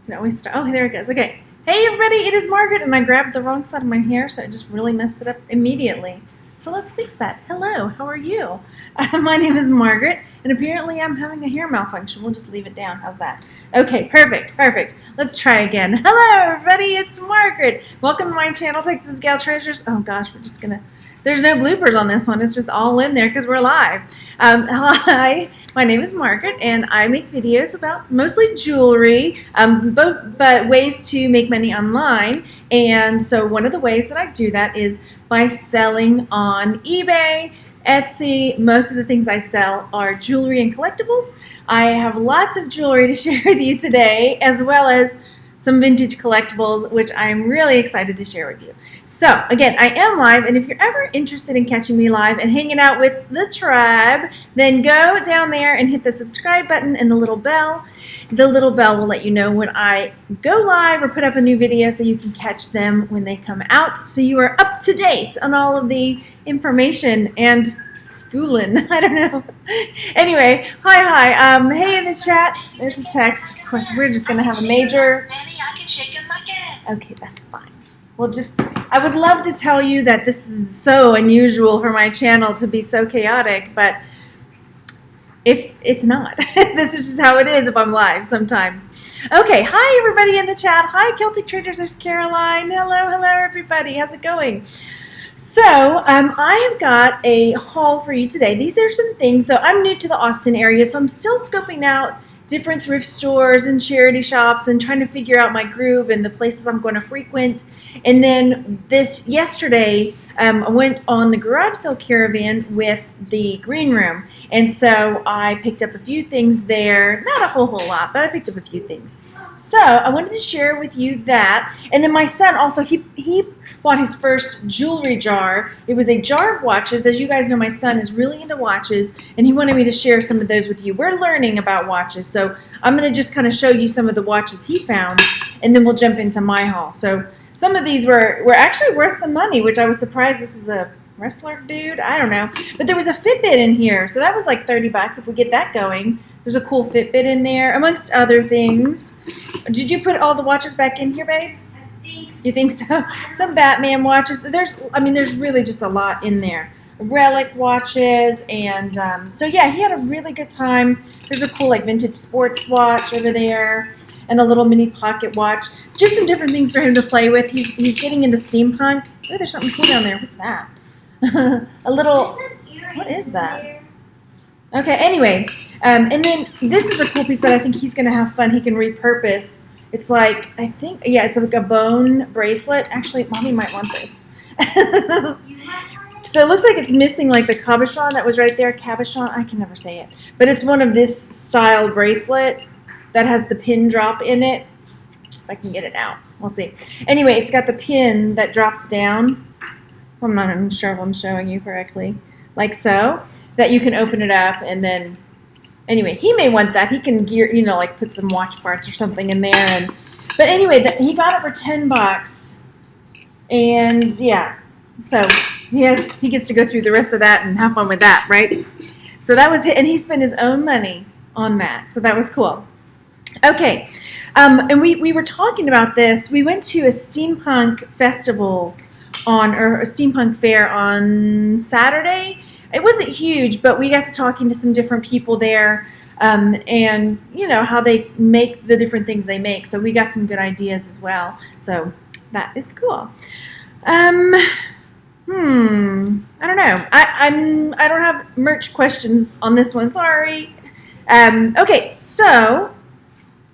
You can always start. Oh, there it goes. Okay. Hey, everybody, it is Margaret, and I grabbed the wrong side of my hair, so I just really messed it up immediately. So let's fix that. Hello, how are you? My name is Margaret, and apparently I'm having a hair malfunction. We'll just leave it down. How's that? Okay, perfect. Let's try again. Hello, everybody, it's Margaret. Welcome to my channel, Texas Gal Treasures. Oh, gosh, we're just going to... There's no bloopers on this one. It's just all in there because we're live. Hi, my name is Margaret, and I make videos about mostly jewelry, but ways to make money online. And so one of the ways that I do that is by selling on eBay, Etsy. Most of the things I sell are jewelry and collectibles. I have lots of jewelry to share with you today, as well as some vintage collectibles, which I'm really excited to share with you. So again, I am live, and if you're ever interested in catching me live and hanging out with the tribe, then go down there and hit the subscribe button and the little bell. The little bell will let you know when I go live or put up a new video, so you can catch them when they come out, so you are up to date on all of the information and schooling. I don't know. Anyway, hi. Hey in the chat. There's a text. Of course, we're just going to have a major... Okay, that's fine. Well, I would love to tell you that this is so unusual for my channel to be so chaotic, but if it's not. This is just how it is if I'm live sometimes. Okay, hi everybody in the chat. Hi Celtic Traders, there's Caroline. Hello everybody. How's it going? So I have got a haul for you today. These are some things. So I'm new to the Austin area, so I'm still scoping out different thrift stores and charity shops and trying to figure out my groove and the places I'm going to frequent. And then yesterday, I went on the garage sale caravan with the green room. And so I picked up a few things there. Not a whole lot, but I picked up a few things. So I wanted to share with you that. And then my son also, he bought his first jewelry jar. It was a jar of watches. As you guys know, my son is really into watches, and he wanted me to share some of those with you. We're learning about watches, so I'm going to just kind of show you some of the watches he found, and then we'll jump into my haul. So some of these were actually worth some money, which I was surprised. This is a wrestler dude. I don't know. But there was a Fitbit in here, so that was like 30 bucks if we get that going. There's a cool Fitbit in there, amongst other things. Did you put all the watches back in here, babe? You think so? Some Batman watches. There's really just a lot in there. Relic watches, and so yeah, he had a really good time. There's a cool like vintage sports watch over there, and a little mini pocket watch. Just some different things for him to play with. He's getting into steampunk. Oh, there's something cool down there. What's that? A little. What is that? Okay. Anyway, and then this is a cool piece that I think he's gonna have fun. He can repurpose. It's like, it's like a bone bracelet. Actually, Mommy might want this. So it looks like it's missing like the cabochon that was right there. Cabochon, I can never say it. But it's one of this style bracelet that has the pin drop in it. If I can get it out, we'll see. Anyway, it's got the pin that drops down. I'm not even sure if I'm showing you correctly. Like so, that you can open it up and then... Anyway, he may want that. He can gear, like put some watch parts or something in there. But anyway, he got it for 10 bucks. And yeah, so he gets to go through the rest of that and have fun with that, right? So that was it, and he spent his own money on that. So that was cool. Okay, and we were talking about this. We went to a steampunk festival or a steampunk fair on Saturday. It wasn't huge, but we got to talking to some different people there, and how they make the different things they make. So we got some good ideas as well. So that is cool. I don't know. I don't have merch questions on this one. Sorry. Okay, so.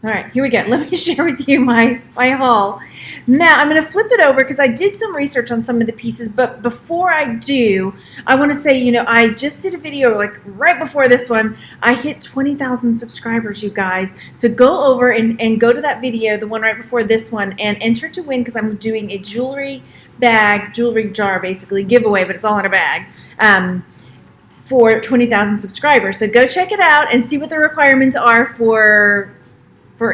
All right, here we go. Let me share with you my haul. Now, I'm going to flip it over because I did some research on some of the pieces, but before I do, I want to say, I just did a video like right before this one. I hit 20,000 subscribers, you guys. So go over and go to that video, the one right before this one, and enter to win because I'm doing a jewelry jar, basically, giveaway, but it's all in a bag. For 20,000 subscribers. So go check it out and see what the requirements are for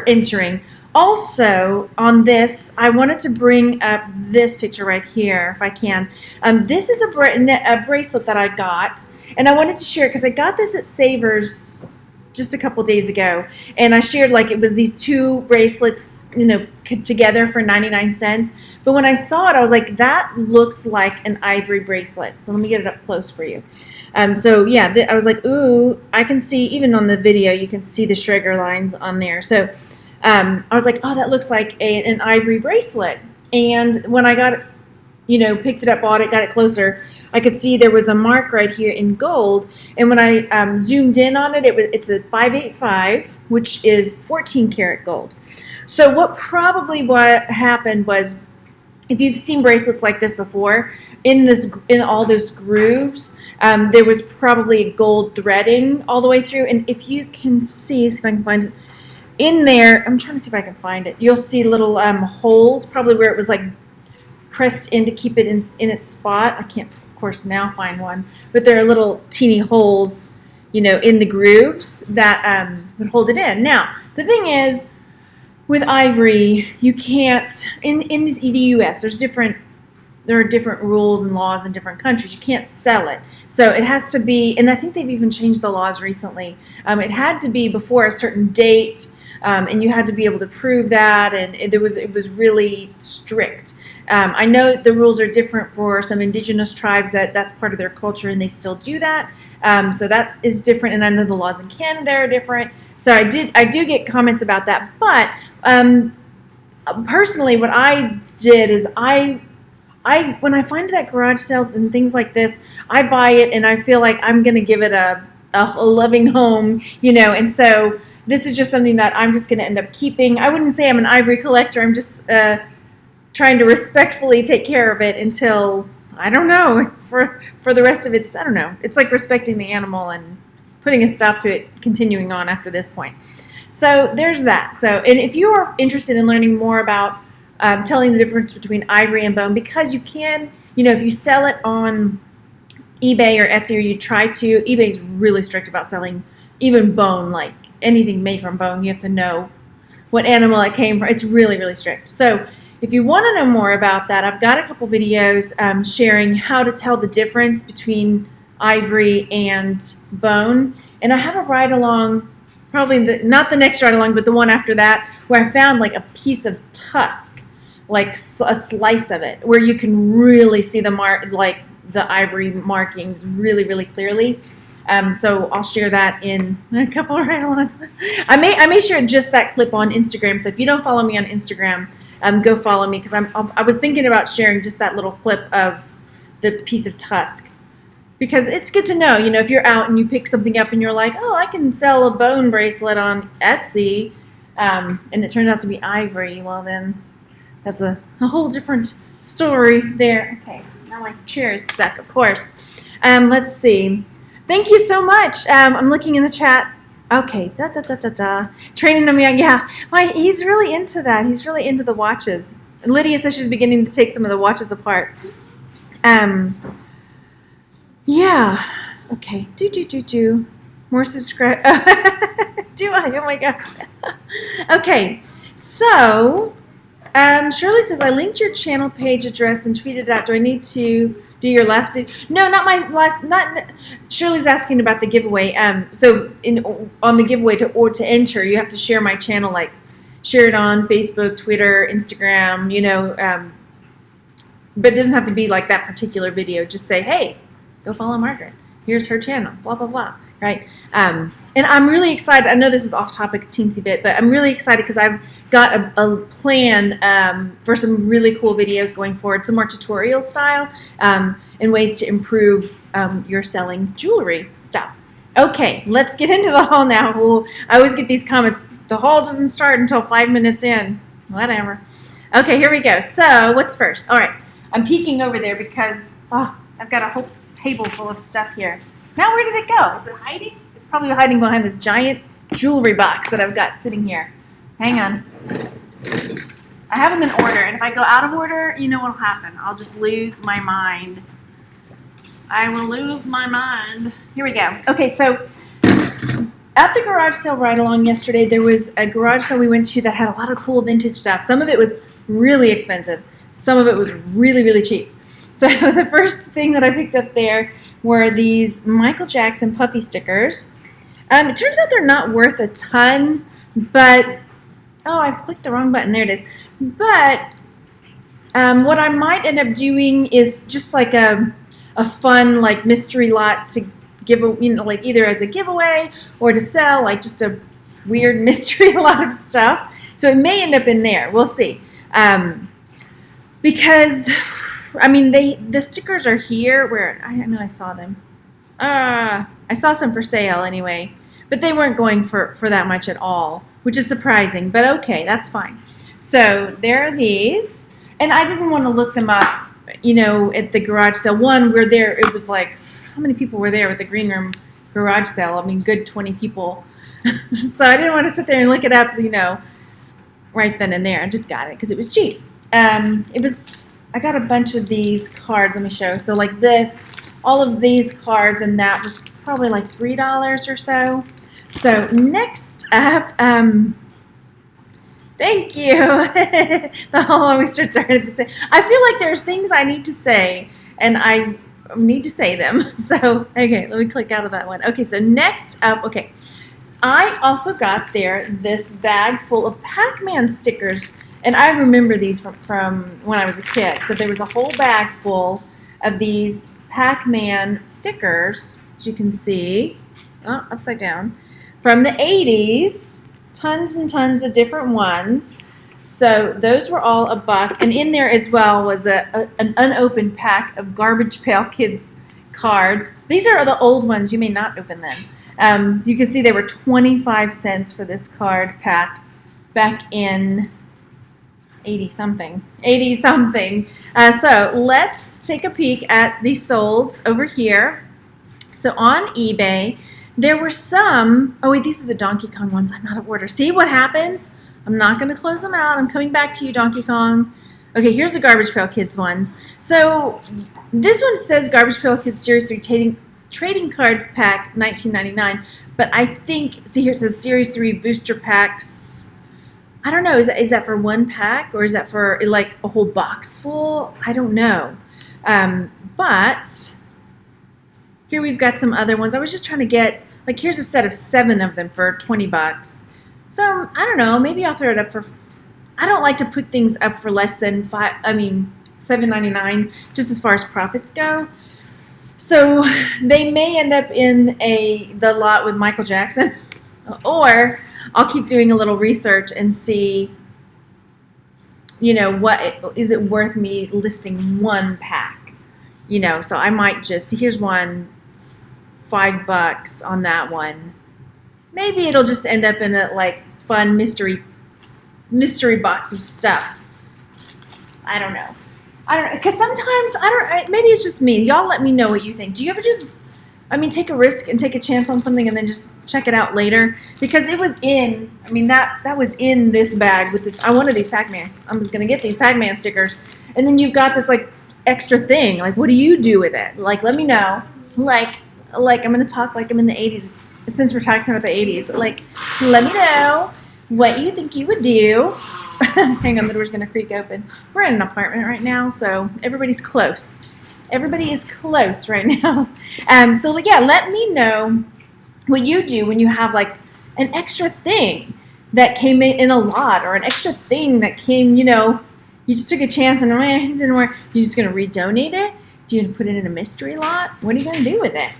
entering. Also, on this, I wanted to bring up this picture right here, if I can. This is a bracelet that I got, and I wanted to share it because I got this at Savers just a couple days ago, and I shared like it was these two bracelets, together for 99 cents. But when I saw it, I was like, that looks like an ivory bracelet. So let me get it up close for you. So yeah, I was like, ooh, I can see, even on the video, you can see the Schrager lines on there. So I was like, oh, that looks like an ivory bracelet. And when I got it, picked it up, bought it, got it closer, I could see there was a mark right here in gold. And when I zoomed in on it, it's a 585, which is 14 karat gold. So what happened was, if you've seen bracelets like this before, in all those grooves, there was probably gold threading all the way through. And if you can see if I can find it in there, I'm trying to see if I can find it. You'll see little holes, probably where it was like pressed in to keep it in its spot. I can't, of course, now find one, but there are little teeny holes, in the grooves that would hold it in. Now, the thing is, with ivory, you can't, in the U.S., there are different rules and laws in different countries. You can't sell it. So it has to be, and I think they've even changed the laws recently. It had to be before a certain date, and you had to be able to prove that, and it was really strict. I know the rules are different for some indigenous tribes, that's part of their culture, and they still do that. So that is different, and I know the laws in Canada are different. So I do get comments about that. But personally, what I did is when I find it at garage sales and things like this, I buy it and I feel like I'm going to give it a loving home, and so this is just something that I'm just going to end up keeping. I wouldn't say I'm an ivory collector. I'm just trying to respectfully take care of it until, I don't know, for the rest of its, I don't know. It's like respecting the animal and putting a stop to it continuing on after this point. So there's that. So, and if you are interested in learning more about telling the difference between ivory and bone, because you can, if you sell it on eBay or Etsy, or you try to, eBay's really strict about selling even bone, like anything made from bone. You have to know what animal it came from. It's really, really strict. So if you want to know more about that, I've got a couple videos sharing how to tell the difference between ivory and bone. And I have a ride along, probably not the next ride along, but the one after that, where I found like a piece of tusk, like a slice of it, where you can really see the ivory markings really, really clearly. So I'll share that in a couple of ride-alongs. I may share just that clip on Instagram. So if you don't follow me on Instagram, go follow me, because I was thinking about sharing just that little clip of the piece of tusk, because it's good to know. If you're out and you pick something up and you're like, oh, I can sell a bone bracelet on Etsy, and it turns out to be ivory. Well, then that's a whole different story there. Okay, now my chair is stuck, of course. Let's see. Thank you so much. I'm looking in the chat. Okay, Training them young. Yeah, he's really into that. He's really into the watches. Lydia says she's beginning to take some of the watches apart. Yeah. Okay. Do. More subscribe. Do I? Oh my gosh. Okay. So, Shirley says, I linked your channel page address and tweeted it out. Do I need to do your last video? No, not my last. Not Shirley's asking about the giveaway. So on the giveaway to enter, you have to share my channel, like share it on Facebook, Twitter, Instagram. But it doesn't have to be like that particular video. Just say, hey, go follow Margaret. Here's her channel. Blah blah blah. Right. And I'm really excited. I know this is off topic a teensy bit, but I'm really excited because I've got a plan for some really cool videos going forward, some more tutorial style, and ways to improve your selling jewelry stuff. Okay, let's get into the haul now. I always get these comments, the haul doesn't start until 5 minutes in. Whatever. Okay, here we go. So what's first? All right, I'm peeking over there because I've got a whole table full of stuff here. Now where did it go? Is it hiding? It's probably hiding behind this giant jewelry box that I've got sitting here. Hang on. I have them in order, and if I go out of order, you know what'll happen. I'll just lose my mind. I will lose my mind. Here we go. Okay, so at the garage sale ride-along yesterday, there was a garage sale we went to that had a lot of cool vintage stuff. Some of it was really expensive. Some of it was really, really cheap. So the first thing that I picked up there were these Michael Jackson puffy stickers. It turns out they're not worth a ton, but, oh, I clicked the wrong button. There it is. But what I might end up doing is just like a fun like mystery lot to give, like either as a giveaway or to sell, like just a weird mystery lot of stuff. So it may end up in there. We'll see. Because, I mean, the stickers are here where I know I saw them. I saw some for sale anyway, but they weren't going for that much at all, which is surprising, but okay, that's fine. So there are these, and I didn't want to look them up, at the garage sale. One, we're there, it was like, how many people were there at the green room garage sale? I mean, good 20 people. So I didn't want to sit there and look it up, right then and there. I just got it because it was cheap. I got a bunch of these cards. Let me show. So like this, all of these cards, and that was probably like $3 or so. So next up, thank you. The whole always starts started to say. I feel like there's things I need to say, and I need to say them. So okay, let me click out of that one. Okay, so next up, okay, I also got this bag full of Pac-Man stickers. And I remember these from when I was a kid. So there was a whole bag full of these Pac-Man stickers, as you can see, upside down, from the 80s, tons and tons of different ones. So those were all $1. And in there as well was an unopened pack of Garbage Pail Kids cards. These are the old ones. You may not open them. You can see they were 25 cents for this card pack back in 80-something. So let's take a peek at the solds over here. So on eBay, there were some, oh wait, these are the Donkey Kong ones. I'm out of order. See what happens? I'm not going to close them out. I'm coming back to you, Donkey Kong. Okay, here's the Garbage Pail Kids ones. So this one says Garbage Pail Kids Series 3 Trading Cards Pack 1999, but I think, see here it says Series 3 Booster Packs. I don't know, is that for one pack or is that for like a whole box full? I don't know. But here we've got some other ones. I was just trying to get, like here's a set of 7 of them for $20. So I don't know, maybe I'll throw it up for, I don't like to put things up for less than $7.99 just as far as profits go. So they may end up in the lot with Michael Jackson, or I'll keep doing a little research and see, what is it worth me listing one pack, so I might just see, here's one, $5 on that one. Maybe it'll just end up in a like fun mystery box of stuff. I don't know, because sometimes maybe it's just me. Y'all let me know what you think. Do you ever just take a risk and take a chance on something and then just check it out later? Because it was in, that was in this bag with this. I wanted these Pac-Man. I'm just going to get these Pac-Man stickers. And then you've got this, like, extra thing. Like, what do you do with it? Like, let me know. Like I'm going to talk like I'm in the 80s, since we're talking about the 80s. Like, let me know what you think you would do. Hang on, the door's going to creak open. We're in an apartment right now, so everybody's close. Everybody is close right now. So yeah, let me know what you do when you have like an extra thing that came in a lot, or an extra thing that came, you just took a chance and it didn't work. You're just going to redonate it? Do you put it in a mystery lot? What are you going to do with it,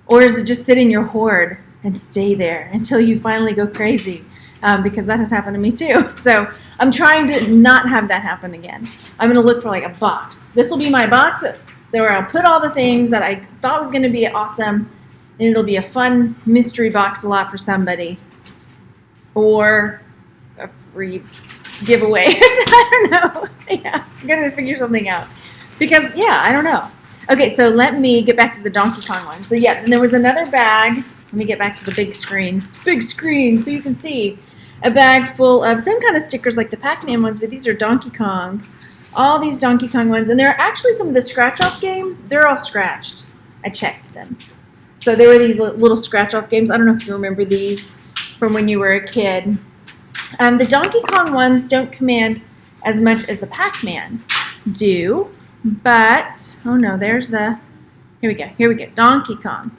Or is it just sit in your hoard and stay there until you finally go crazy? Because that has happened to me too. So I'm trying to not have that happen again. I'm going to look for like a box. This will be my box where I'll put all the things that I thought was going to be awesome, and it'll be a fun mystery box lot for somebody, or a free giveaway. I don't know. Yeah, I'm going to figure something out. Because, yeah, I don't know. Okay, so let me get back to the Donkey Kong one. So, yeah, there was another bag. Let me get back to the big screen. Big screen, so you can see. A bag full of same kind of stickers like the Pac-Man ones, but these are Donkey Kong. All these Donkey Kong ones. And there are actually some of the scratch-off games. They're all scratched. I checked them. So there were these little scratch-off games. I don't know if you remember these from when you were a kid. The Donkey Kong ones don't command as much as the Pac-Man do. But, oh no, there's the, here we go, Donkey Kong.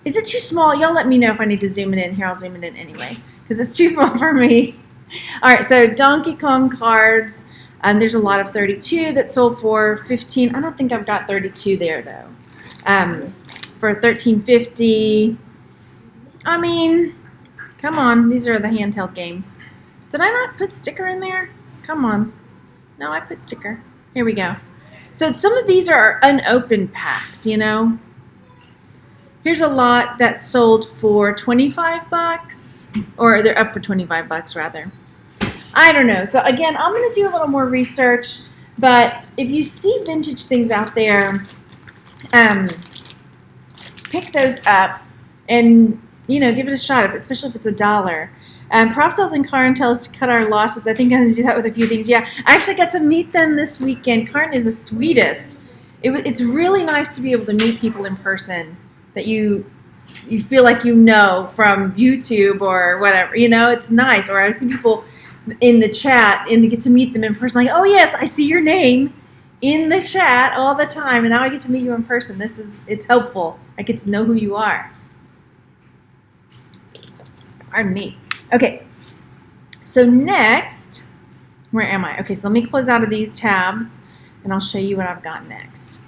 Is it too small? Y'all let me know if I need to zoom it in. Here, I'll zoom it in anyway, because it's too small for me. All right, so Donkey Kong cards. There's a lot of 32 that sold for 15. I don't think I've got 32 there, though. For $13.50. I mean, come on. These are the handheld games. Did I not put sticker in there? Come on. No, I put sticker. Here we go. So some of these are unopened packs, you know. Here's a lot that sold for 25 bucks, or they're up for 25 bucks rather. I don't know. So again, I'm going to do a little more research, but if you see vintage things out there, pick those up and, you know, give it a shot, especially if it's $1. Prop Sales and Karin tell us to cut our losses. I think I'm going to do that with a few things. Yeah, I actually got to meet them this weekend. Karin is the sweetest. It's really nice to be able to meet people in person that you feel like you know from YouTube or whatever. You know, it's nice. Or I see people in the chat and to get to meet them in person. Like, oh yes, I see your name in the chat all the time, and now I get to meet you in person. It's helpful. I get to know who you are. Pardon me. Okay, so next, where am I? Okay, so let me close out of these tabs, and I'll show you what I've got next.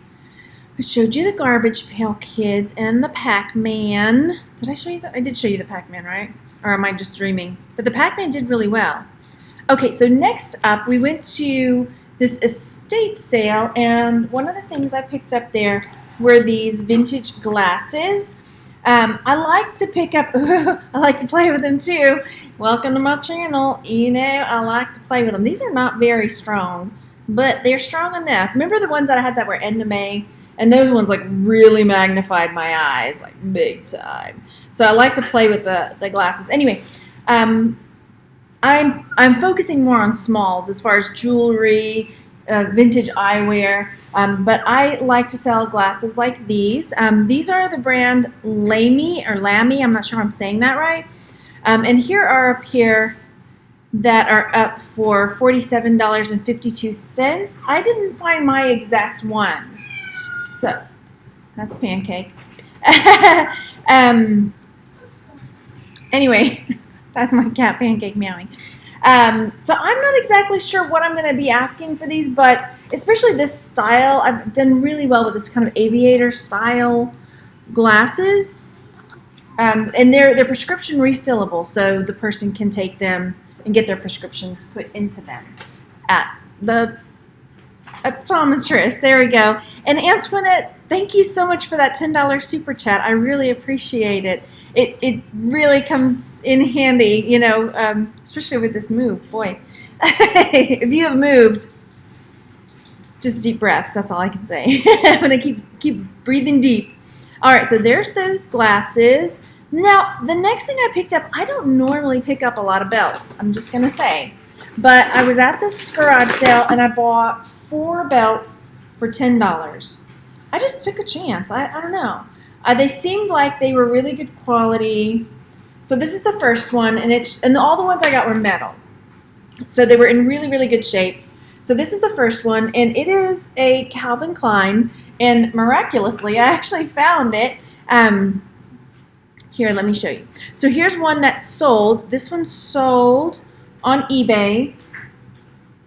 I showed you the Garbage Pail Kids and the Pac-Man. Did I show you that? I did show you the Pac-Man, right? Or am I just dreaming? But the Pac-Man did really well. Okay, so next up, we went to this estate sale, and one of the things I picked up there were these vintage glasses. I like to pick up, I like to play with them too. Welcome to my channel. You know, I like to play with them. These are not very strong, but they're strong enough. Remember the ones that I had that were Edna May? And those ones like really magnified my eyes, like big time. So I like to play with the glasses. Anyway, I'm focusing more on smalls as far as jewelry, vintage eyewear, but I like to sell glasses like these. These are the brand Lamy, I'm not sure if I'm saying that right. And here are a pair that are up for $47.52. I didn't find my exact ones. So, that's Pancake. Anyway, that's my cat Pancake meowing. So I'm not exactly sure what I'm going to be asking for these, but especially this style, I've done really well with this kind of aviator style glasses. And they're prescription refillable, so the person can take them and get their prescriptions put into them at the optometrist. There we go. And Antoinette, thank you so much for that $10 super chat. I really appreciate it. It really comes in handy, you know, especially with this move. Boy, if you have moved, just deep breaths. That's all I can say. I'm going to keep breathing deep. All right, so there's those glasses. Now, the next thing I picked up, I don't normally pick up a lot of belts, I'm just going to say. But I was at this garage sale, and I bought 4 belts for $10. I just took a chance. I don't know. They seemed like they were really good quality. So this is the first one, and all the ones I got were metal. So they were in really, really good shape. So this is the first one, and it is a Calvin Klein, and miraculously, I actually found it. Here, let me show you. So here's one that sold. This one sold on eBay,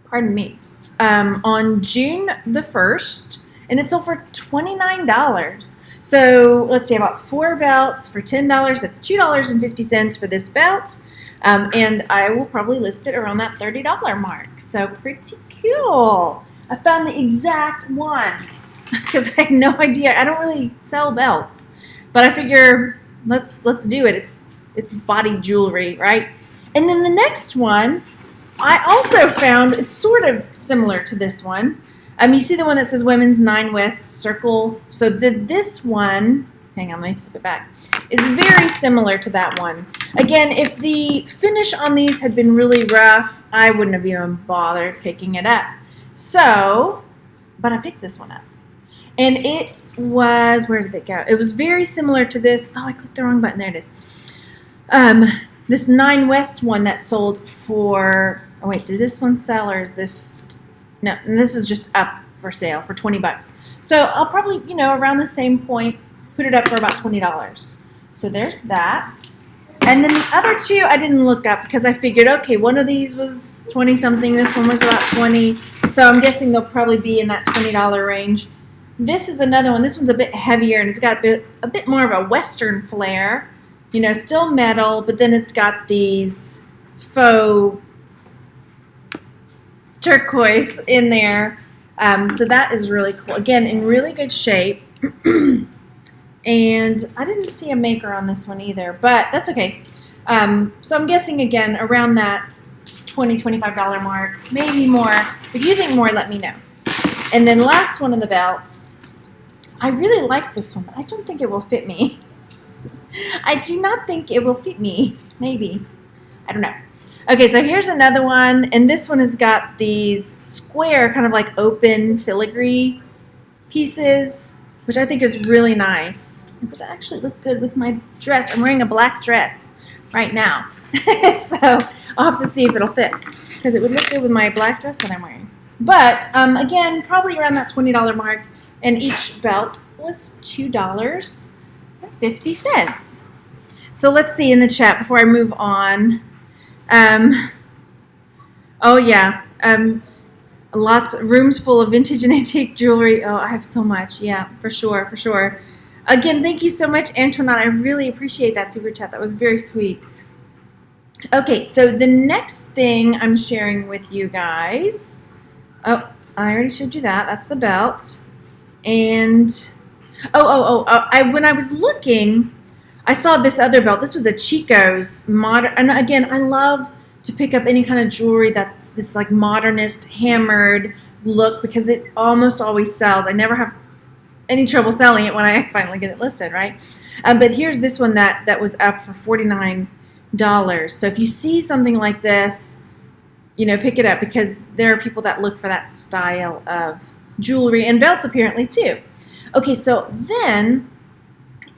pardon me, on June the 1st, and it sold for $29. So let's see, about 4 belts for $10. That's $2.50 for this belt. And I will probably list it around that $30 mark. So pretty cool. I found the exact one because I had no idea. I don't really sell belts, but I figure let's do it. It's body jewelry, right? And then the next one, I also found, it's sort of similar to this one. You see the one that says Women's 9 West Circle. So this one, hang on, let me flip it back, is very similar to that one. Again, if the finish on these had been really rough, I wouldn't have even bothered picking it up. So, but I picked this one up. And it was, where did it go? It was very similar to this. Oh, I clicked the wrong button. There it is. This 9 West one that sold for, oh wait, did this one sell or is this, no, and this is just up for sale for $20. So I'll probably, you know, around the same point, put it up for about $20. So there's that. And then the other two I didn't look up because I figured, okay, one of these was 20 something, this one was about 20. So I'm guessing they'll probably be in that $20 range. This is another one. This one's a bit heavier and it's got a bit more of a Western flair. You know, still metal, but then it's got these faux turquoise in there. So that is really cool. Again, in really good shape. And I didn't see a maker on this one either, but that's okay. So I'm guessing, again, around that $20, $25 mark, maybe more. If you think more, let me know. And then last one of the belts. I really like this one, but I don't think it will fit me. I do not think it will fit me. Maybe. I don't know. Okay, so here's another one, and this one has got these square, kind of like open filigree pieces, which I think is really nice. It would actually look good with my dress. I'm wearing a black dress right now. So I'll have to see if it'll fit, because it would look good with my black dress that I'm wearing. But again, probably around that $20 mark, and each belt was $2.50. So let's see in the chat before I move on. Oh yeah, rooms full of vintage and antique jewelry. Oh, I have so much. Yeah, for sure, for sure. Again, thank you so much, Antoinette. I really appreciate that super chat. That was very sweet. Okay, so the next thing I'm sharing with you guys. Oh, I already showed you that. That's the belt. And when I was looking, I saw this other belt. This was a Chico's modern. And again, I love to pick up any kind of jewelry that's this like modernist hammered look, because it almost always sells. I never have any trouble selling it when I finally get it listed, right? But here's this one that was up for $49. So if you see something like this, you know, pick it up, because there are people that look for that style of jewelry and belts apparently too. Okay, so then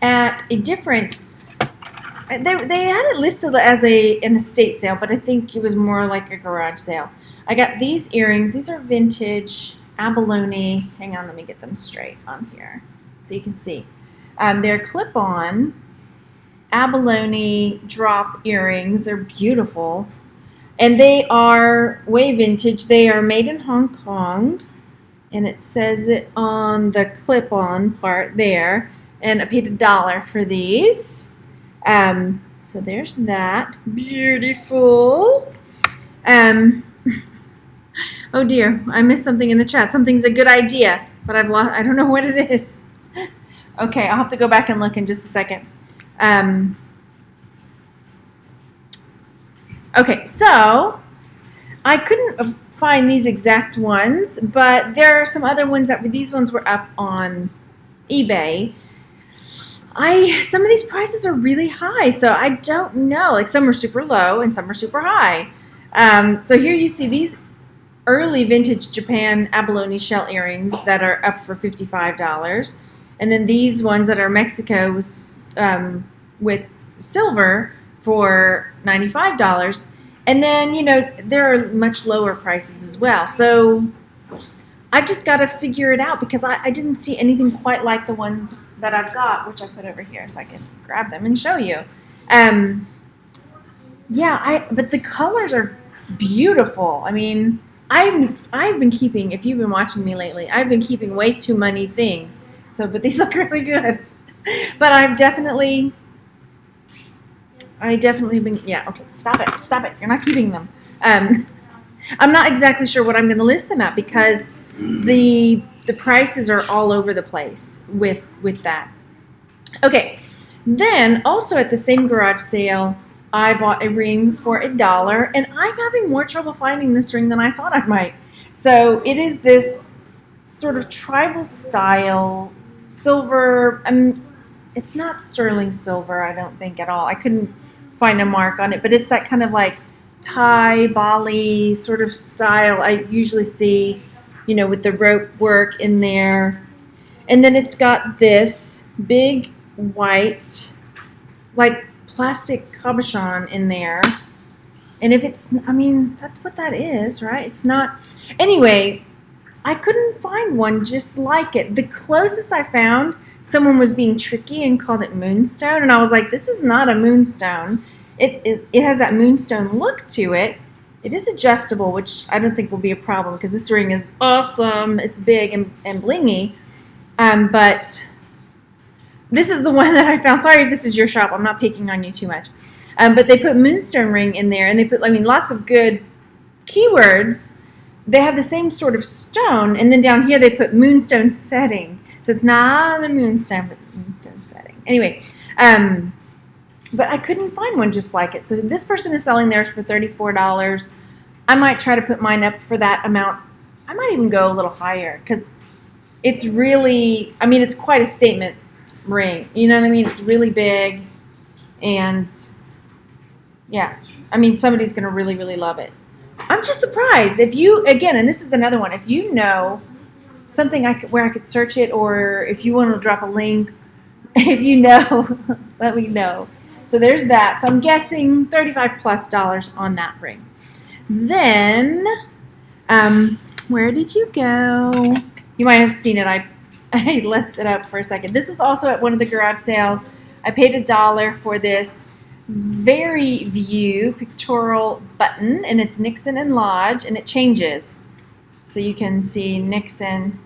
at a different, they had it listed as an estate sale, but I think it was more like a garage sale. I got these earrings. These are vintage abalone. Hang on, let me get them straight on here so you can see. They're clip-on abalone drop earrings. They're beautiful, and they are way vintage. They are made in Hong Kong, and it says it on the clip-on part there. And I paid $1 for these. So there's that. Beautiful. Oh dear, I missed something in the chat. Something's a good idea, but I've lost. I don't know what it is. Okay, I'll have to go back and look in just a second. Okay, so I couldn't find these exact ones, but there are some other ones these ones were up on eBay. Some of these prices are really high, so I don't know. Like, some are super low and some are super high. So here you see these early vintage Japan abalone shell earrings that are up for $55, and then these ones that are Mexico with silver for $95. And then, you know, there are much lower prices as well. So I've just got to figure it out, because I didn't see anything quite like the ones that I've got, which I put over here so I can grab them and show you. Yeah, but the colors are beautiful. I mean, I've been keeping, if you've been watching me lately, I've been keeping way too many things. So, but these look really good. But I definitely been, yeah, okay, stop it. You're not keeping them. I'm not exactly sure what I'm going to list them at, because the prices are all over the place with that. Okay, then also at the same garage sale, I bought a ring for $1, and I'm having more trouble finding this ring than I thought I might. So it is this sort of tribal style silver. It's not sterling silver, I don't think, at all. I couldn't find a mark on it, but it's that kind of like Thai, Bali sort of style I usually see, you know, with the rope work in there. And then it's got this big white, like, plastic cabochon in there. And if it's, I mean, that's what that is, right? It's not. Anyway, I couldn't find one just like it. The closest I found someone was being tricky and called it moonstone, and I was like, this is not a moonstone. It has that moonstone look to it. It is adjustable, which I don't think will be a problem because this ring is awesome. It's big and blingy. But this is the one that I found. Sorry if this is your shop. I'm not picking on you too much. But they put moonstone ring in there, and they put, lots of good keywords. They have the same sort of stone, and then down here they put moonstone setting. So it's not a moonstone, but moonstone setting. Anyway, but I couldn't find one just like it. So this person is selling theirs for $34. I might try to put mine up for that amount. I might even go a little higher because it's really, it's quite a statement ring. You know what I mean? It's really big, and yeah, somebody's going to really, really love it. I'm just surprised if you, again, and this is another one, if you know something where I could search it, or if you want to drop a link, if you know, let me know. So there's that. So I'm guessing $35+ on that ring. Then, where did you go? You might have seen it. I left it up for a second. This was also at one of the garage sales. I paid $1 for this Very View pictorial button, and it's Nixon and Lodge, and it changes. So you can see Nixon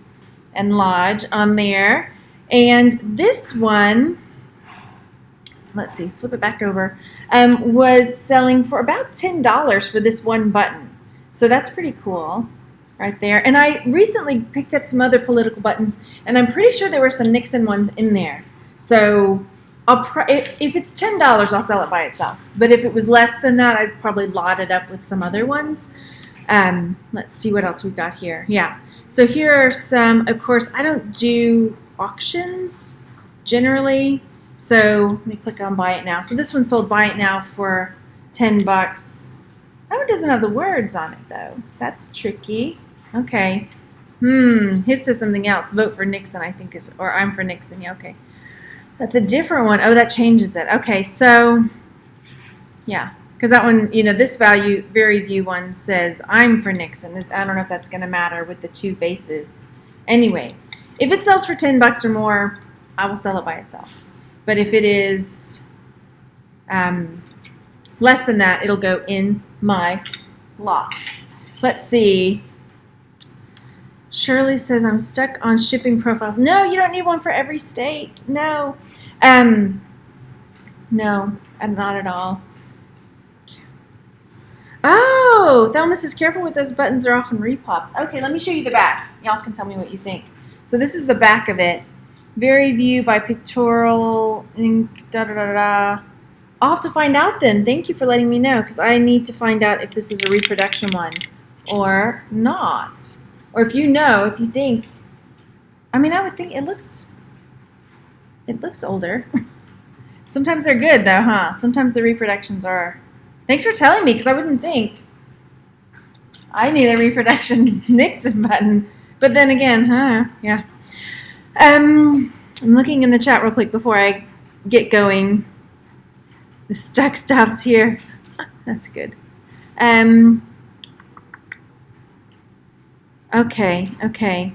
and Lodge on there. And this one, let's see, flip it back over, was selling for about $10 for this one button. So that's pretty cool right there. And I recently picked up some other political buttons, and I'm pretty sure there were some Nixon ones in there. So if it's $10, I'll sell it by itself. But if it was less than that, I'd probably lot it up with some other ones. Let's see what else we've got here. Yeah. So here are some, of course, I don't do auctions generally. So let me click on buy it now. So this one sold buy it now for $10. That one doesn't have the words on it though. That's tricky. Okay. His says something else. Vote for Nixon, I think is, or I'm for Nixon. Yeah, okay. That's a different one. Oh, that changes it. Okay, so yeah, because that one, this Very View one says I'm for Nixon. I don't know if that's going to matter with the two faces. Anyway, if it sells for $10 or more, I will sell it by itself. But if it is less than that, it'll go in my lot. Let's see. Shirley says I'm stuck on shipping profiles. No, you don't need one for every state. No. No, not at all. Oh, Thelma says careful with those buttons. They're often repops. Okay, let me show you the back. Y'all can tell me what you think. So this is the back of it. Very View by Pictorial Ink. I'll have to find out then. Thank you for letting me know, because I need to find out if this is a reproduction one or not. Or if you know, if you think, I would think it looks older. Sometimes they're good though, huh? Sometimes the reproductions are. Thanks for telling me, because I wouldn't think. I need a reproduction Nixon button. But then again, yeah. I'm looking in the chat real quick before I get going. The stuck stops here. That's good. Okay.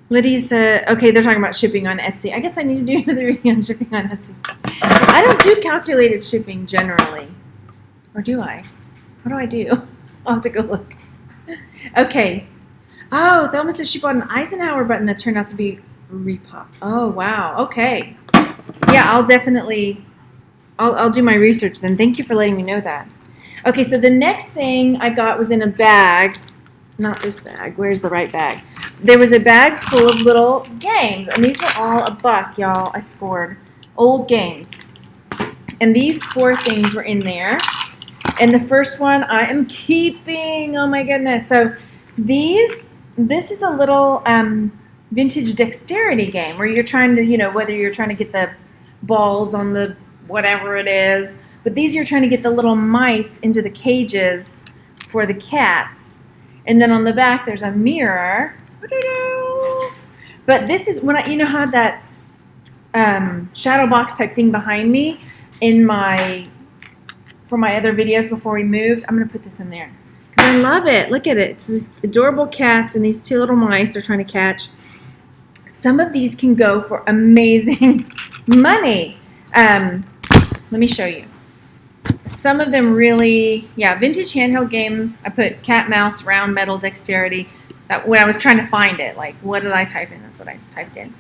Lydia said, okay, they're talking about shipping on Etsy. I guess I need to do another reading on shipping on Etsy. I don't do calculated shipping generally. Or do I? What do I do? I'll have to go look. Okay. Oh, Thelma says she bought an Eisenhower button that turned out to be repop. Oh, wow. Okay. Yeah, I'll definitely, I'll do my research then. Thank you for letting me know that. Okay, so the next thing I got was in a bag. Not this bag. Where's the right bag? There was a bag full of little games, and these were all $1, y'all. I scored. Old games. And these 4 things were in there. And the first one I am keeping. Oh my goodness. So this is a little vintage dexterity game where you're trying to, whether you're trying to get the balls on the whatever it is, but these you're trying to get the little mice into the cages for the cats. And then on the back there's a mirror. But this is when I, had that shadow box type thing behind me for my other videos before we moved. I'm gonna put this in there because I love it. Look at it. It's these adorable cats and these 2 little mice they're trying to catch. some of these can go for amazing money. Let me show you. Some of them really, yeah, vintage handheld game. I put cat, mouse, round, metal, dexterity. That when I was trying to find it, like, what did I type in? That's what I typed in.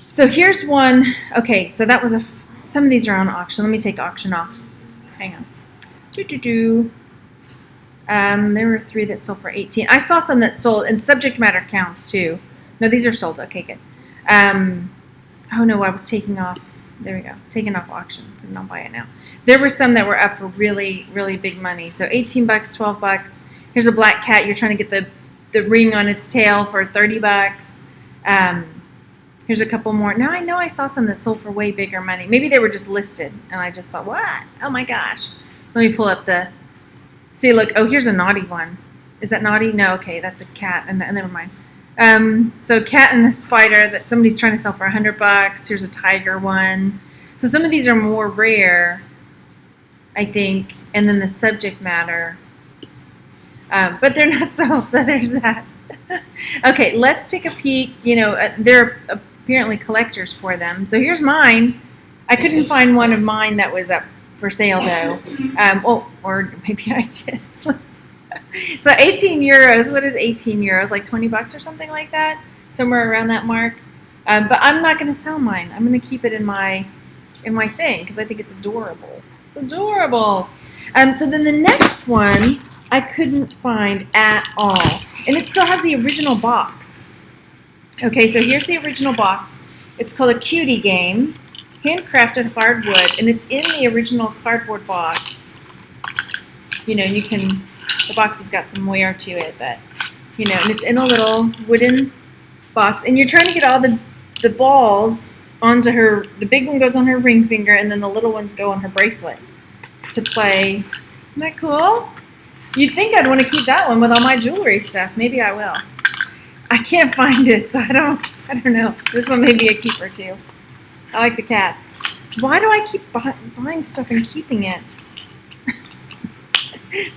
So here's one. Okay, so that was some of these are on auction. Let me take auction off. Hang on. There were 3 that sold for 18. I saw some that sold, and subject matter counts too. No, these are sold. Okay, good. Oh no, I was taking off. There we go. Taking off auction. I'll buy it now. There were some that were up for really, really big money. So 18 bucks, 12 bucks. Here's a black cat. You're trying to get the ring on its tail for 30 bucks. Here's a couple more. Now I know I saw some that sold for way bigger money. Maybe they were just listed, and I just thought, what? Oh my gosh. Let me pull up see, look. Oh, here's a naughty one. Is that naughty? No, okay, that's a cat, and never mind. So a cat and a spider that somebody's trying to sell for 100 bucks. Here's a tiger one. So some of these are more rare, I think, and then the subject matter. But they're not sold, so there's that. Okay, let's take a peek. There are apparently collectors for them. So here's mine. I couldn't find one of mine that was up for sale, though. Or maybe I did. So 18 euros. What is 18 euros? Like 20 bucks or something like that? Somewhere around that mark. But I'm not going to sell mine. I'm going to keep it in my thing because I think it's adorable. It's adorable. So then the next one I couldn't find at all. And it still has the original box. Okay, so here's the original box. It's called a cutie game. Handcrafted hardwood. And it's in the original cardboard box. And the box has got some wear to it, but, and it's in a little wooden box. And you're trying to get all the balls onto her. The big one goes on her ring finger, and then the little ones go on her bracelet to play. Isn't that cool? You'd think I'd want to keep that one with all my jewelry stuff. Maybe I will. I can't find it, so I don't know. This one may be a keeper, too. I like the cats. Why do I keep buying stuff and keeping it?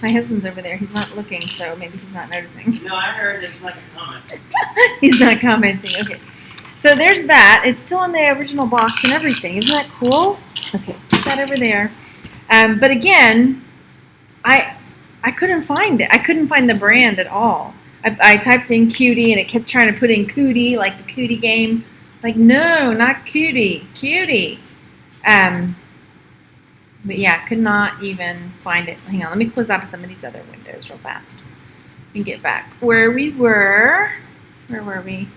My husband's over there. He's not looking, so maybe he's not noticing. No, I heard this like a comment. He's not commenting. Okay. So there's that. It's still in the original box and everything. Isn't that cool? Okay, put that over there. But again, I couldn't find it. I couldn't find the brand at all. I typed in cutie, and it kept trying to put in cootie, like the cootie game. Like, no, not cutie. Cutie. But yeah, could not even find it. Hang on, let me close out of some of these other windows real fast and get back where we were. Where were we?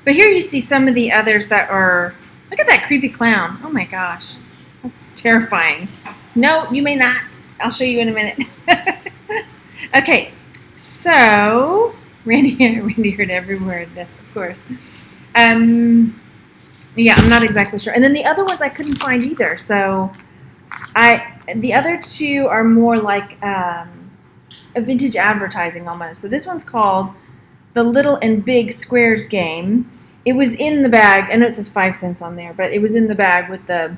But here you see some of the others that are, look at that creepy clown. Oh my gosh, that's terrifying. No, you may not. I'll show you in a minute. Okay, so Randy heard every word of this, of course. Yeah, I'm not exactly sure. And then the other ones I couldn't find either, so the other two are more like a vintage advertising almost. So this one's called the Little and Big Squares game. It was in the bag. I know it says 5 cents on there, but it was in the bag with the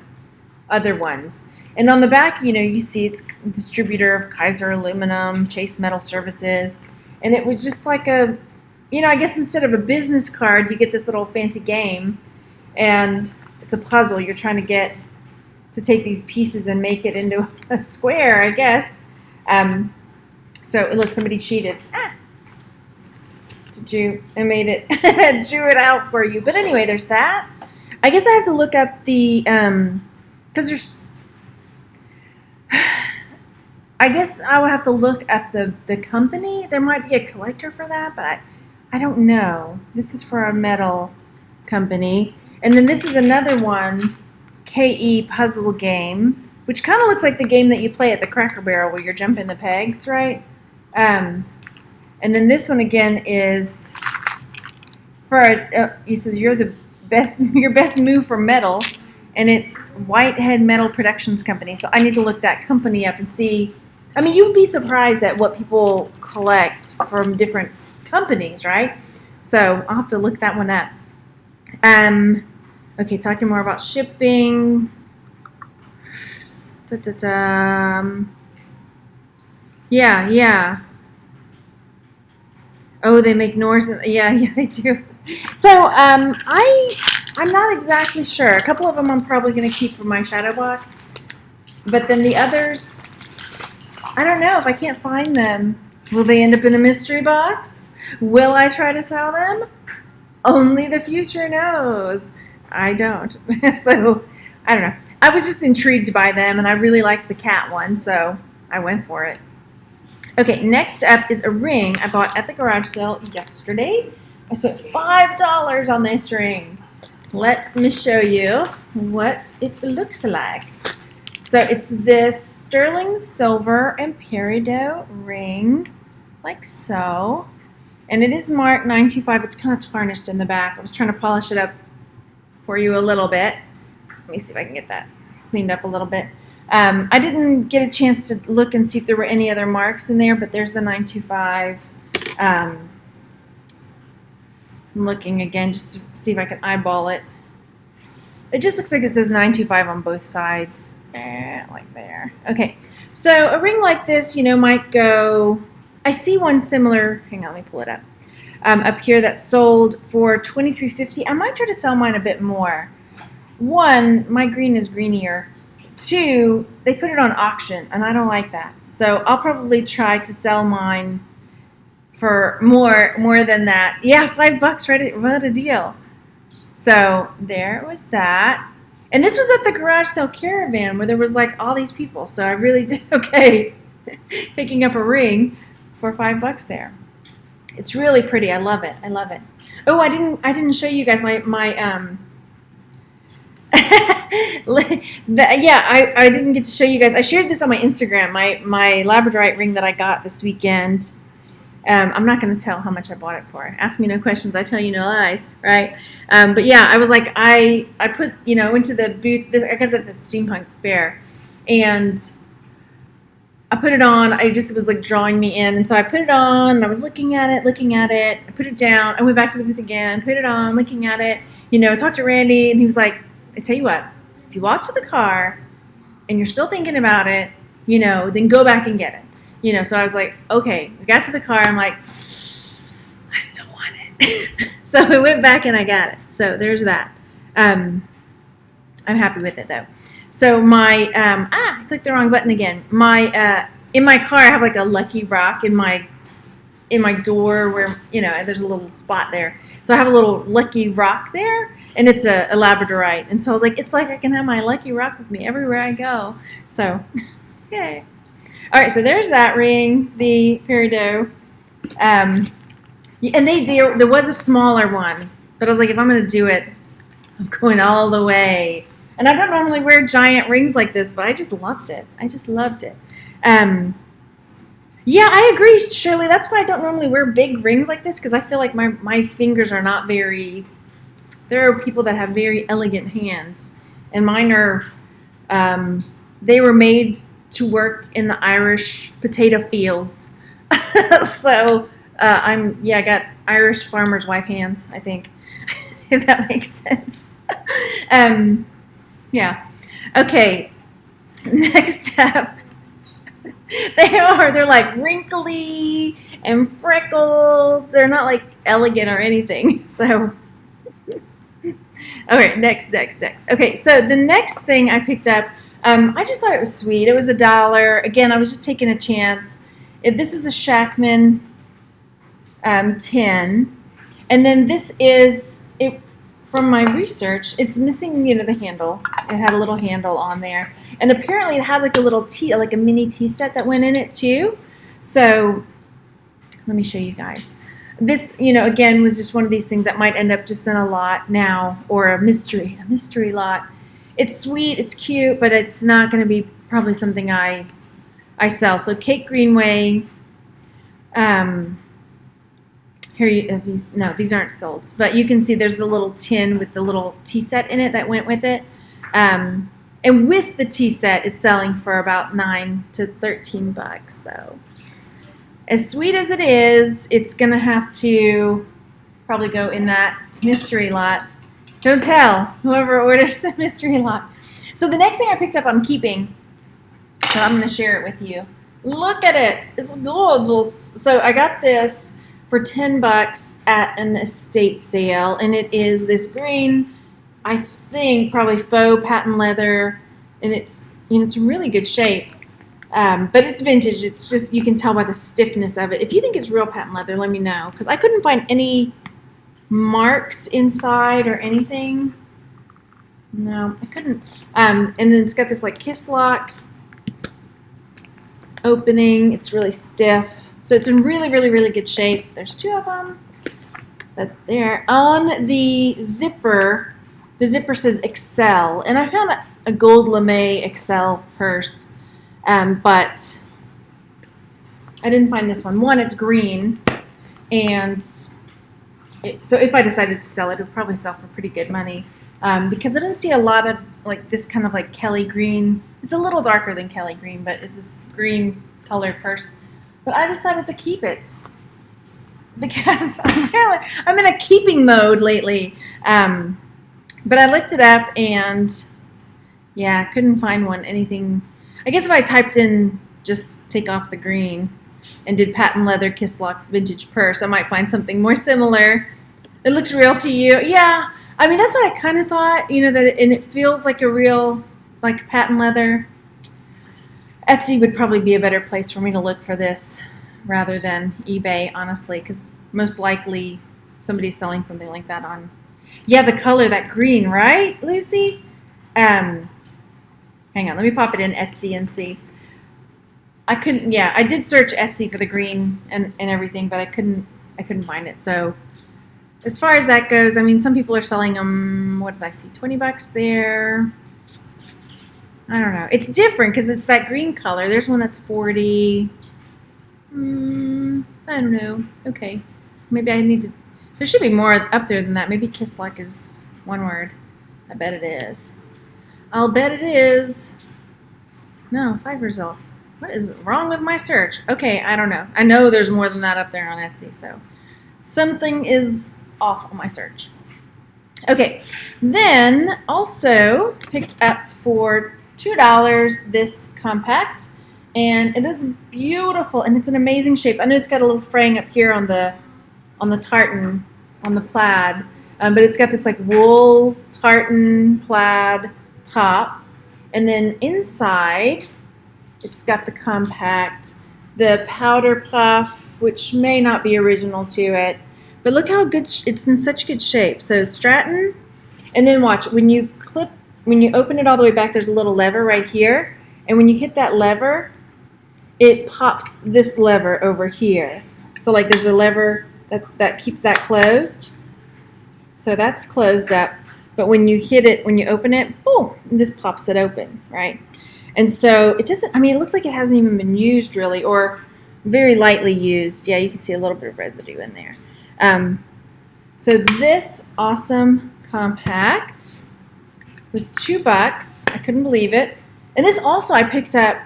other ones. And on the back, you see it's distributor of Kaiser Aluminum, Chase Metal Services. And it was just like I guess instead of a business card, you get this little fancy game. And it's a puzzle. You're trying to get to take these pieces and make it into a square, I guess. So look, somebody cheated. I made it, drew it out for you. But anyway, there's that. I guess I have to look up the, because there's, I guess I will have to look up the company. There might be a collector for that, but I don't know. This is for a metal company. And then this is another one, KE puzzle game, which kind of looks like the game that you play at the Cracker Barrel where you're jumping the pegs, right? And then this one again is for he says your best move for metal, and it's Whitehead Metal Productions Company. So I need to look that company up and see. I mean, you'd be surprised at what people collect from different companies, right? So I'll have to look that one up. Okay, talking more about shipping. Yeah. Oh, they make Norse. Yeah, they do. So I'm not exactly sure. A couple of them I'm probably going to keep for my shadow box, but then the others, I don't know if I can't find them. Will they end up in a mystery box? Will I try to sell them? Only the future knows. I don't. So I don't know. I was just intrigued by them, and I really liked the cat one, so I went for it. Okay, next up is a ring I bought at the garage sale yesterday. I spent $5 on this ring. Let me show you what it looks like. So it's this sterling silver and peridot ring, like so. And it is marked 925. It's kind of tarnished in the back. I was trying to polish it up for you a little bit. Let me see if I can get that cleaned up a little bit. I didn't get a chance to look and see if there were any other marks in there, but there's the 925. I'm looking again just to see if I can eyeball it. It just looks like it says 925 on both sides. Like there. Okay, so a ring like this, you know, might go... I see one similar... Hang on, let me pull it up. Up here that's sold for $23.50. I might try to sell mine a bit more. One, my green is greenier. Two, they put it on auction, and I don't like that. So I'll probably try to sell mine for more than that. Yeah, $5, right? What a deal. So there was that. And this was at the garage sale caravan where there was like all these people. So I really did okay picking up a ring for $5 there. It's really pretty. I love it. I love it. Oh, I didn't show you guys my I didn't get to show you guys. I shared this on my Instagram, my labradorite ring that I got this weekend. I'm not going to tell how much I bought it for. Ask me no questions, I tell you no lies, right? But yeah, I was like, I put, you know, went to the booth. I got it at the steampunk fair, and I put it on. It was like drawing me in, and so I put it on. And I was looking at it. I put it down. I went back to the booth again, put it on, looking at it. You know, I talked to Randy, and he was like, I tell you what, if you walk to the car and you're still thinking about it, you know, then go back and get it. You know, so I was like, okay. We got to the car. I'm like, I still want it. So I went back and I got it. So there's that. I'm happy with it though. So my I clicked the wrong button again. My in my car I have like a lucky rock in my door where, you know, there's a little spot there. So I have a little lucky rock there, and it's a labradorite. And so I was like, it's like I can have my lucky rock with me everywhere I go. So yay. All right, so there's that ring, the peridot. And there was a smaller one, but I was like, if I'm going to do it, I'm going all the way. And I don't normally wear giant rings like this, but I just loved it. I just loved it. Yeah, I agree, Shirley. That's why I don't normally wear big rings like this, because I feel like my fingers are not very... There are people that have very elegant hands, and mine are... they were made to work in the Irish potato fields. So I got Irish farmer's wife hands, I think, if that makes sense. Yeah. Okay. Next up, they're like wrinkly and freckled. They're not like elegant or anything. So, okay, next. Okay, so the next thing I picked up, I just thought it was sweet. It was $1. Again, I was just taking a chance. This was a Shackman 10, and then this is it. From my research, it's missing, you know, the handle. It had a little handle on there, and apparently it had like a little like a mini tea set that went in it too. So let me show you guys. This, you know, again, was just one of these things that might end up just in a lot now, or a mystery lot. It's sweet, it's cute, but it's not going to be probably something I sell. So Kate Greenway, here these aren't sold, but you can see there's the little tin with the little tea set in it that went with it. And with the tea set, it's selling for about $9 to $13. So as sweet as it is, it's going to have to probably go in that mystery lot. Don't tell whoever orders the mystery lot. So the next thing I picked up, I'm keeping, so I'm going to share it with you. Look at it. It's gorgeous. So I got this for $10 at an estate sale, and it is this green, I think probably faux patent leather, and it's it's in really good shape. But it's vintage. It's just, you can tell by the stiffness of it. If you think it's real patent leather, let me know, because I couldn't find any marks inside or anything. No, I couldn't. And then it's got this like kiss lock opening. It's really stiff. So it's in really, really, really good shape. There's two of them. But there. On the zipper says Excel. And I found a gold lame Excel purse. But I didn't find this one. One, it's green. And so if I decided to sell it, it would probably sell for pretty good money. Because I didn't see a lot of like this kind of like Kelly green. It's a little darker than Kelly green, but it's this green colored purse. But I decided to keep it because I'm in a keeping mode lately. But I looked it up and yeah, couldn't find anything. I guess if I typed in just take off the green and did patent leather kiss lock vintage purse, I might find something more similar. It looks real to you. Yeah. I mean, that's what I kind of thought, and it feels like a real, like patent leather. Etsy would probably be a better place for me to look for this rather than eBay, honestly, because most likely somebody's selling something like that on. Yeah, the color, that green, right, Lucy? Hang on, let me pop it in Etsy and see. I couldn't, yeah, I did search Etsy for the green and everything, but I couldn't find it, so. As far as that goes, I mean, some people are selling them, what did I see, $20 there. I don't know. It's different because it's that green color. There's one that's $40. I don't know. Okay. Maybe I need to, there should be more up there than that. Maybe kiss lock is one word. I bet it is. I'll bet it is. No, 5 results. What is wrong with my search? Okay, I don't know. I know there's more than that up there on Etsy, so something is off on my search. Okay, then also picked up for $2 this compact, and it is beautiful and it's an amazing shape. I know it's got a little fraying up here on the tartan, on the plaid, but it's got this like wool tartan plaid top, and then inside it's got the compact, the powder puff, which may not be original to it. But look how good, it's in such good shape. So Stratton, and then watch, when you open it all the way back, there's a little lever right here. And when you hit that lever, it pops this lever over here. So like there's a lever that keeps that closed. So that's closed up. But when you hit it, when you open it, boom, this pops it open, right? And so it doesn't, I mean, it looks like it hasn't even been used really, or very lightly used. Yeah, you can see a little bit of residue in there. So this awesome compact was $2. I couldn't believe it. And this also I picked up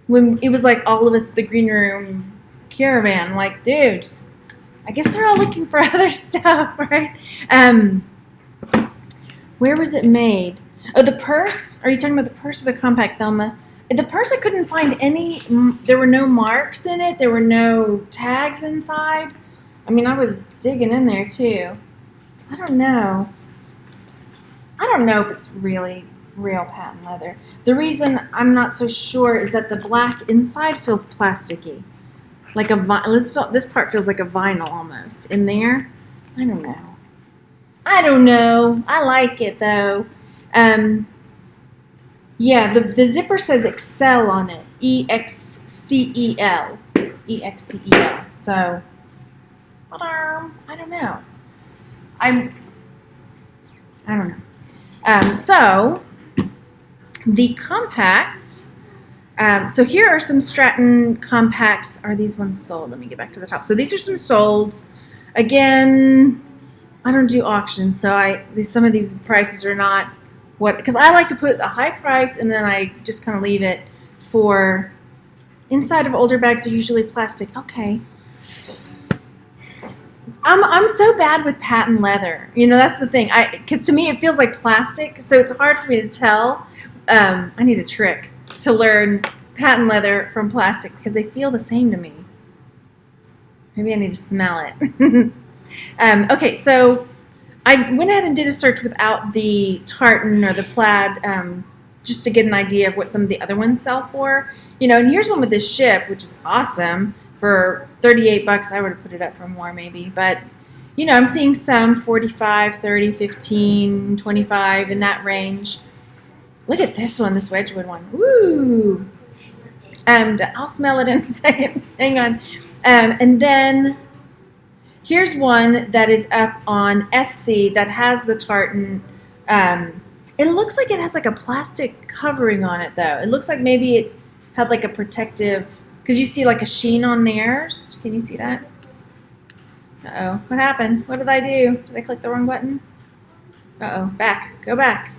when it was like all of us, the green room caravan. I'm like, dude, I guess they're all looking for other stuff, right? Where was it made? Oh, the purse? Are you talking about the purse or the compact, Thelma? The purse, I couldn't find any, there were no marks in it. There were no tags inside. I mean, I was digging in there too. I don't know. I don't know if it's really real patent leather. The reason I'm not so sure is that the black inside feels plasticky. Like a this part feels like a vinyl almost. In there, I don't know. I don't know. I like it though. Yeah, the zipper says Excel on it. EXCEL. EXCEL. So, I don't know. I don't know. So, the compacts. So here are some Stratton compacts. Are these ones sold? Let me get back to the top. So these are some solds. Again, I don't do auctions, so some of these prices are not what, because I like to put a high price and then I just kind of leave it for, inside of older bags are usually plastic. Okay. I'm so bad with patent leather. You know, that's the thing. Because to me it feels like plastic, so it's hard for me to tell. I need a trick to learn patent leather from plastic because they feel the same to me. Maybe I need to smell it. Okay, so I went ahead and did a search without the tartan or the plaid, just to get an idea of what some of the other ones sell for. And here's one with this ship, which is awesome. For $38, I would have put it up for more maybe. But, I'm seeing some 45, 30, 15, 25 in that range. Look at this one, this Wedgwood one. Woo! I'll smell it in a second. Hang on. And then here's one that is up on Etsy that has the tartan. It looks like it has like a plastic covering on it, though. It looks like maybe it had like a protective, because you see like a sheen on theirs. Can you see that? Uh-oh. What happened? What did I do? Did I click the wrong button? Uh-oh. Back. Go back.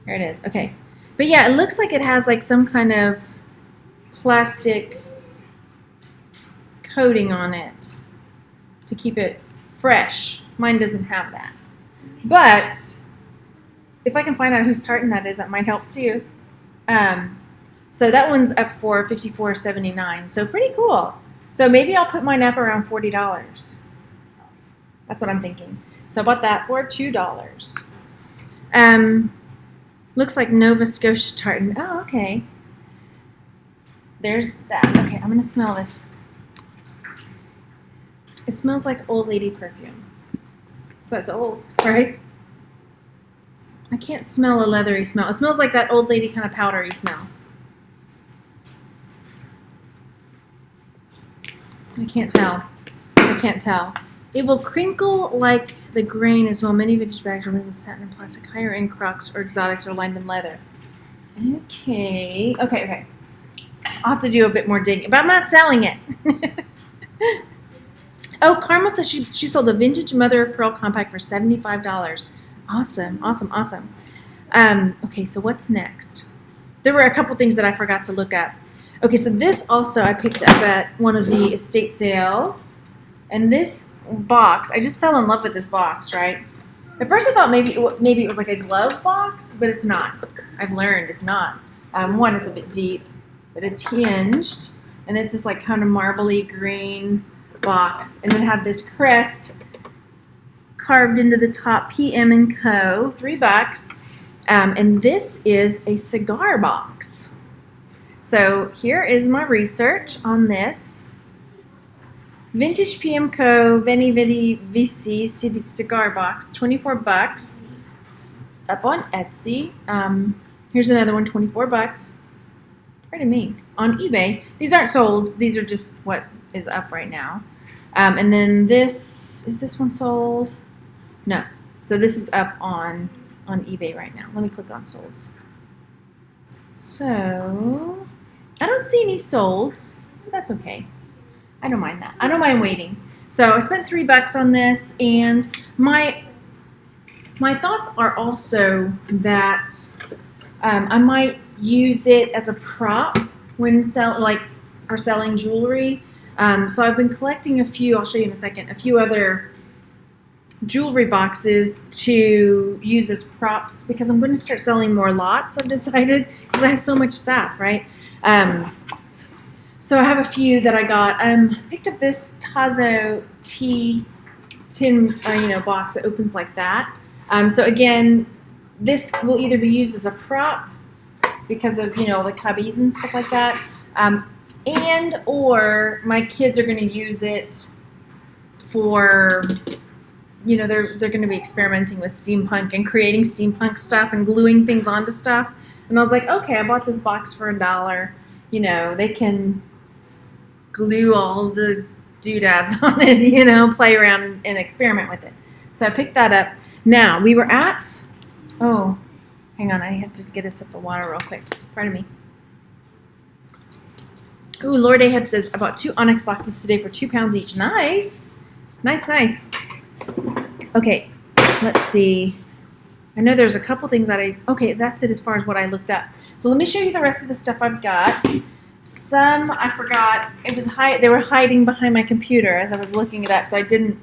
There it is. Okay. But yeah, it looks like it has like some kind of plastic coating on it to keep it fresh. Mine doesn't have that. But if I can find out whose tartan that is, that might help too. So that one's up for $54.79. So pretty cool. So maybe I'll put mine up around $40. That's what I'm thinking. So I bought that for $2. Looks like Nova Scotia tartan. Oh, okay. There's that. Okay, I'm going to smell this. It smells like old lady perfume. So it's old, right? I can't smell a leathery smell. It smells like that old lady kind of powdery smell. I can't tell. I can't tell. It will crinkle like the grain as well. Many vintage bags are made with satin and plastic. Higher end crocks or exotics are lined in leather. Okay. I'll have to do a bit more digging, but I'm not selling it. Oh, Carmel says she sold a vintage mother of pearl compact for $75. Awesome. Okay, so what's next? There were a couple things that I forgot to look up. Okay, so this also I picked up at one of the estate sales. And this box, I just fell in love with this box, right? At first I thought maybe it was like a glove box, but it's not. I've learned it's not. One, it's a bit deep, but it's hinged. And it's this like kind of marbly green box. And then it had this crest carved into the top, PM & Co., $3. And this is a cigar box. So here is my research on this. Vintage PM Co. Veni Vidi VC cigar box, $24. Up on Etsy. Here's another one, $24. Pardon me. On eBay. These aren't sold. These are just what is up right now. And then is this one sold? No. So this is up on eBay right now. Let me click on solds. So I don't see any solds. That's okay. I don't mind that. I don't mind waiting. So I spent $3 on this, and my thoughts are also that I might use it as a prop when for selling jewelry. So I've been collecting a few. I'll show you in a second. A few other jewelry boxes to use as props because I'm going to start selling more lots. I've decided because I have so much stuff, right? So I have a few that I got. Picked up this Tazo tea tin, box that opens like that. So again, this will either be used as a prop because of the cubbies and stuff like that, and or my kids are going to use it for, they're going to be experimenting with steampunk and creating steampunk stuff and gluing things onto stuff. And I was like, okay, I bought this box for $1. They can glue all the doodads on it, play around and experiment with it. So I picked that up. Now, we were at, hang on, I have to get a sip of water real quick. Pardon me. Ooh, Lord Ahab says, I bought 2 Onyx boxes today for £2 each. Nice. Nice. Okay, let's see. I know there's a couple things that that's it as far as what I looked up. So let me show you the rest of the stuff I've got. Some I forgot. They were hiding behind my computer as I was looking it up, so I didn't.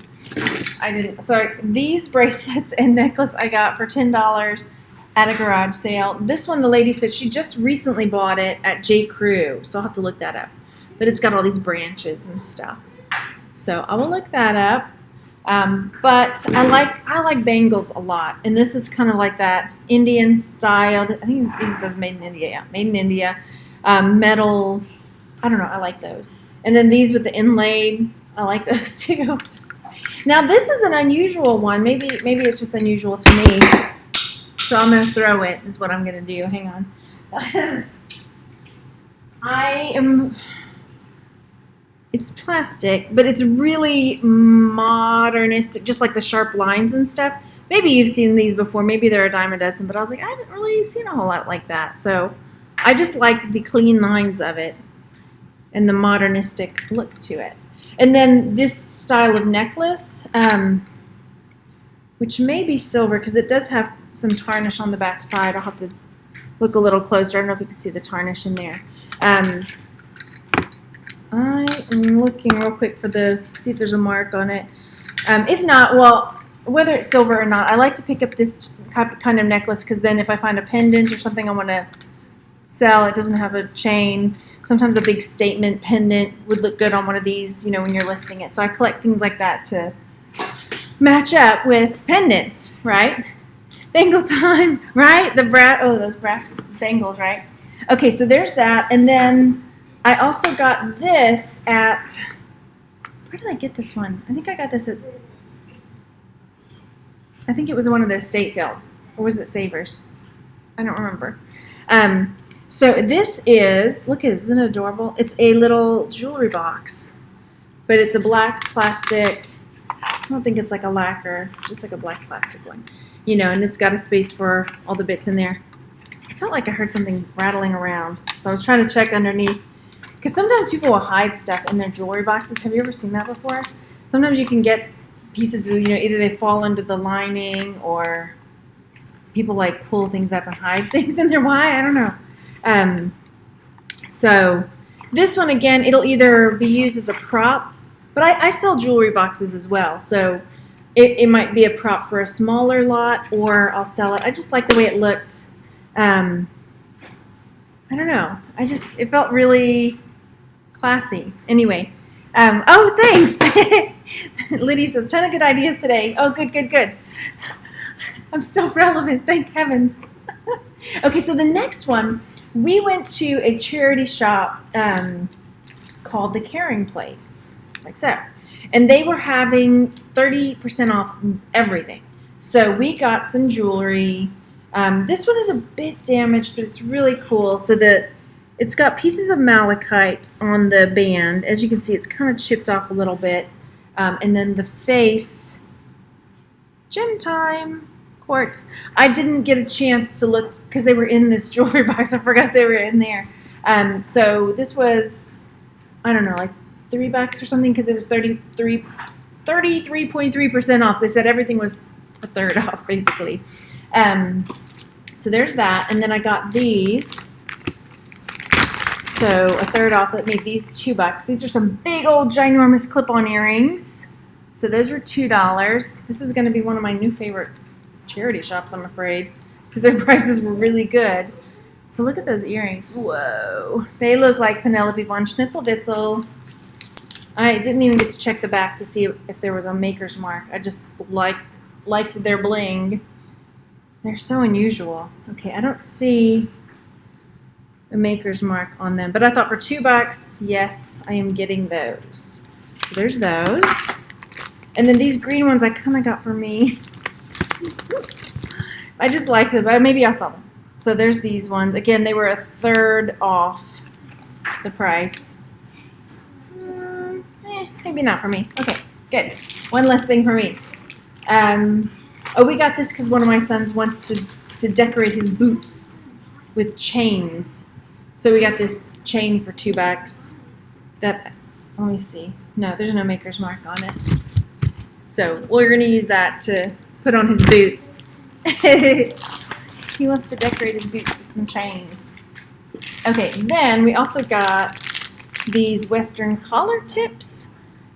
So these bracelets and necklace I got for $10 at a garage sale. This one, the lady said she just recently bought it at J. Crew, so I'll have to look that up. But it's got all these branches and stuff. So I will look that up. But I like bangles a lot, and this is kind of like that Indian style. I think it says made in India. Yeah, made in India. Metal. I don't know. I like those. And then these with the inlaid. I like those too. Now this is an unusual one. Maybe it's just unusual to me. So I'm gonna throw it. Is what I'm gonna do. Hang on. It's plastic, but it's really modernistic, just like the sharp lines and stuff. Maybe you've seen these before. Maybe they're a dime a dozen, but I was like, I haven't really seen a whole lot like that. So I just liked the clean lines of it and the modernistic look to it. And then this style of necklace, which may be silver because it does have some tarnish on the back side. I'll have to look a little closer. I don't know if you can see the tarnish in there. I am looking real quick see if there's a mark on it. If not, well, whether it's silver or not, I like to pick up this kind of necklace because then if I find a pendant or something I want to sell, it doesn't have a chain. Sometimes a big statement pendant would look good on one of these, you know, when you're listing it. So I collect things like that to match up with pendants, right? Bangle time, right? Those brass bangles, right? Okay, so there's that, and then I also got this at, where did I get this one? I think I got this at, I think it was one of the estate sales, or was it Savers? I don't remember. So this is, look at it, isn't it adorable? It's a little jewelry box, but it's a black plastic, I don't think it's like a lacquer, just like a black plastic one, you know, and it's got a space for all the bits in there. I felt like I heard something rattling around, so I was trying to check underneath. Because sometimes people will hide stuff in their jewelry boxes. Have you ever seen that before? Sometimes you can get pieces that, you know, either they fall under the lining or people like pull things up and hide things in there. Why? I don't know. So this one, again, it'll either be used as a prop, but I sell jewelry boxes as well. So it might be a prop for a smaller lot, or I'll sell it. I just like the way it looked. I don't know. It felt really classy. Anyway. Oh, thanks. Lydia says, ton of good ideas today. Oh, good. I'm still relevant. Thank heavens. Okay, so the next one, we went to a charity shop called The Caring Place, like so. And they were having 30% off everything. So we got some jewelry. This one is a bit damaged, but it's really cool. So it's got pieces of malachite on the band. As you can see, it's kind of chipped off a little bit. And then the face, gem time, quartz. I didn't get a chance to look because they were in this jewelry box. I forgot they were in there. So this was, I don't know, like $3 or something because it was 33.3% off. They said everything was a third off, basically. So there's that, and then I got these. So a third off. That made these $2. These are some big old ginormous clip-on earrings. So those were $2. This is going to be one of my new favorite charity shops, I'm afraid, because their prices were really good. So look at those earrings. Whoa, they look like Penelope von Schnitzel-Ditzel. I didn't even get to check the back to see if there was a maker's mark. I just liked their bling. They're so unusual. Okay, I don't see a maker's mark on them, but I thought for $2, yes, I am getting those. So there's those. And then these green ones I kind of got for me. I just liked them, but maybe I'll sell them. So there's these ones. Again, they were a third off the price. Maybe not for me. Okay, good. One less thing for me. Oh, we got this because one of my sons wants to decorate his boots with chains. So we got this chain for $2. Let me see. No, there's no maker's mark on it. So we're going to use that to put on his boots. He wants to decorate his boots with some chains. Okay, then we also got these Western collar tips.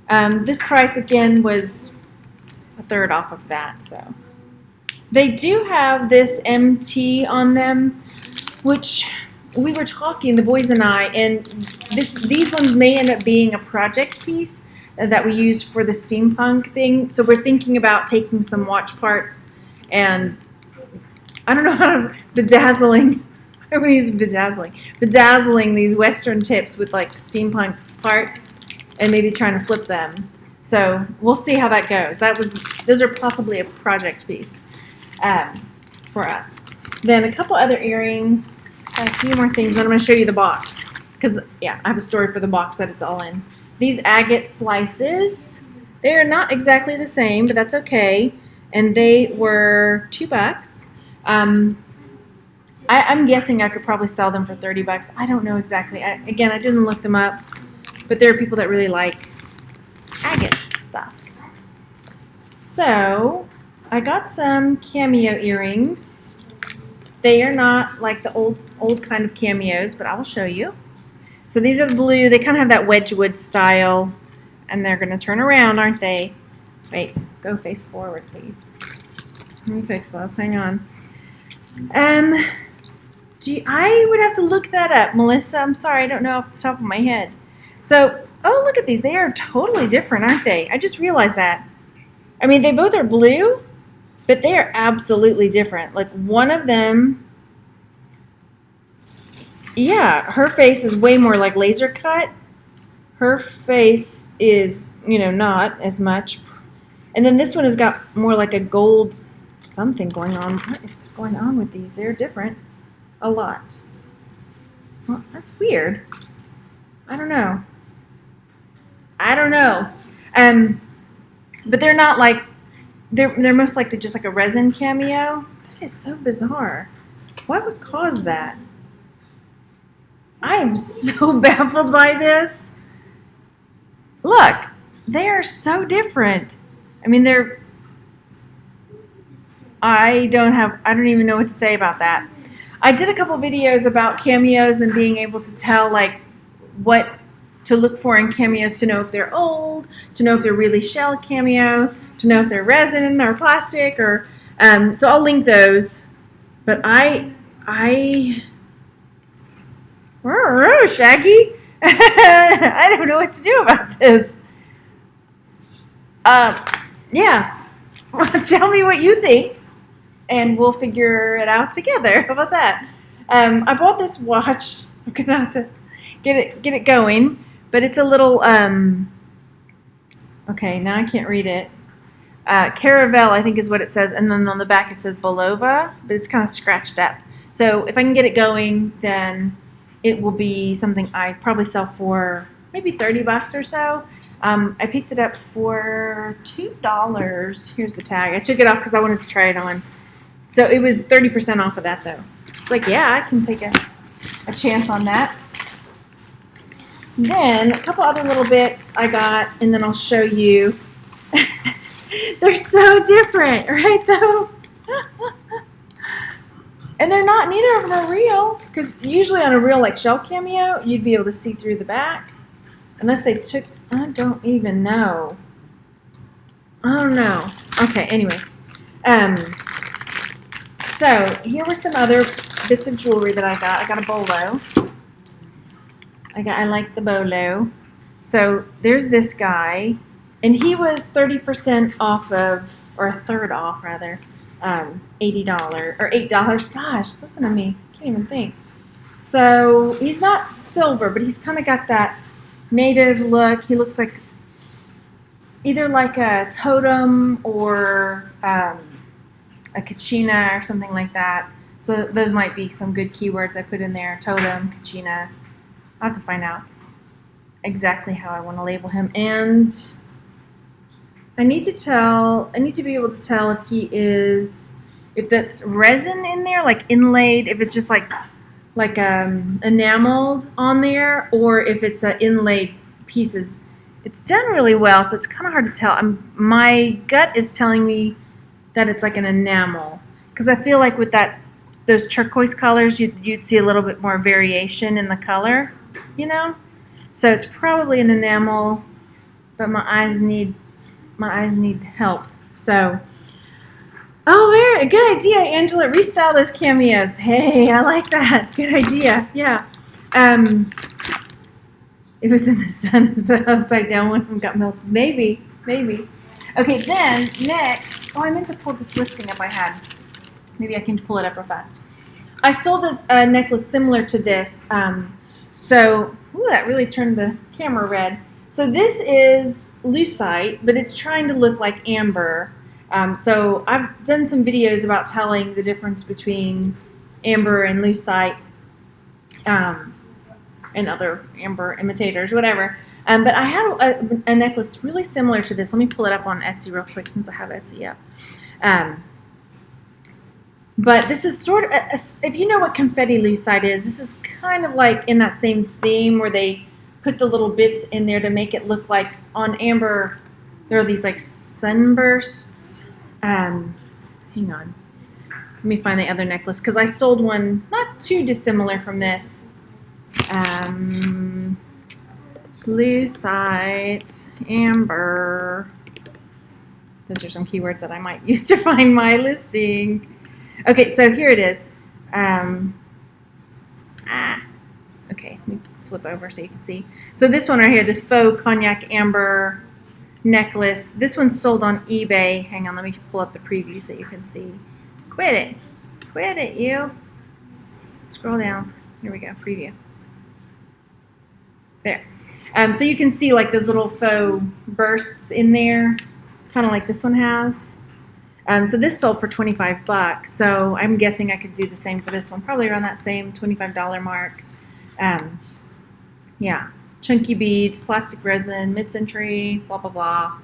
This price, again, was a third off of that, so. They do have this MT on them, which we were talking, the boys and I, and these ones may end up being a project piece. that we used for the steampunk thing. So we're thinking about taking some watch parts and I don't know how to bedazzling. I would use bedazzling these Western tips with like steampunk parts, and maybe trying to flip them. So we'll see how that goes. Those are possibly a project piece for us. Then a couple other earrings, a few more things. Then I'm going to show you the box because yeah, I have a story for the box that it's all in. These agate slices. They are not exactly the same, but that's okay. And they were $2. I'm guessing I could probably sell them for $30. I don't know exactly. Again, I didn't look them up, but there are people that really like agate stuff. So I got some cameo earrings. They are not like the old kind of cameos, but I will show you. So these are the blue. They kind of have that Wedgwood style, and they're going to turn around, aren't they? Wait, go face forward, please. Let me fix those. Hang on. I would have to look that up, Melissa. I'm sorry, I don't know off the top of my head. So, oh, look at these. They are totally different, aren't they? I just realized that. I mean, they both are blue, but they are absolutely different. Like one of them, yeah, her face is way more like laser cut. Her face is, not as much. And then this one has got more like a gold something going on. What is going on with these? They're different a lot. Well, that's weird. I don't know. But they're not like, they're most likely just like a resin cameo. That is so bizarre. What would cause that? I am so baffled by this. Look, they are so different. I mean, I don't even know what to say about that. I did a couple videos about cameos and being able to tell like what to look for in cameos to know if they're old, to know if they're really shell cameos, to know if they're resin or plastic or so I'll link those. But Shaggy, I don't know what to do about this. Yeah, well, tell me what you think, and we'll figure it out together. How about that? I bought this watch. I'm gonna have to get it going, but it's a little. Okay, now I can't read it. Caravelle, I think, is what it says, and then on the back it says Belova, but it's kind of scratched up. So if I can get it going, then it will be something I probably sell for maybe $30 or so. I picked it up for $2. Here's the tag. I took it off because I wanted to try it on. So it was 30% off of that, though. It's like, yeah, I can take a chance on that. Then a couple other little bits I got, and then I'll show you. They're so different, right, though? And they're not, neither of them are real, because usually on a real like shell cameo, you'd be able to see through the back. Unless they took, I don't even know. I don't know. Okay, anyway. So here were some other bits of jewelry that I got. I got a bolo. I like the bolo. So there's this guy, and he was 30% off of, or a third off rather, $80 or $8. Gosh, listen to me. Can't even think. So he's not silver, but he's kind of got that native look. He looks like either like a totem or a kachina or something like that. So those might be some good keywords I put in there. Totem, kachina. I'll have to find out exactly how I want to label him. And I need to be able to tell if he is, if that's resin in there, like inlaid, if it's just like enameled on there, or if it's inlaid pieces. It's done really well, so it's kind of hard to tell. My gut is telling me that it's like an enamel, because I feel like with those turquoise colors, you'd see a little bit more variation in the color, So it's probably an enamel, but my eyes need help. So, very good idea, Angela. Restyle those cameos. Hey, I like that. Good idea. Yeah. It was in the sun. It was upside down. One of them got melted. Maybe. Okay, then next. Oh, I meant to pull this listing up I had. Maybe I can pull it up real fast. I sold a necklace similar to this. Ooh, that really turned the camera red. So this is lucite, but it's trying to look like amber. So I've done some videos about telling the difference between amber and lucite, and other amber imitators, whatever. But I had a necklace really similar to this. Let me pull it up on Etsy real quick since I have Etsy up. But this is sort of, if you know what confetti lucite is, this is kind of like in that same theme where they put the little bits in there to make it look like on amber, there are these like sunbursts. Hang on. Let me find the other necklace because I sold one not too dissimilar from this. Lucite, amber. Those are some keywords that I might use to find my listing. Okay, so here it is. Okay, let me flip over so you can see. So this one right here, this faux cognac amber necklace. This one's sold on eBay. Hang on, let me pull up the preview so you can see. Quit it, you. Scroll down. Here we go, preview. There. So you can see like those little faux bursts in there, kind of like this one has. So this sold for $25. So I'm guessing I could do the same for this one, probably around that same $25 mark. Yeah, chunky beads, plastic resin, mid-century, blah blah blah.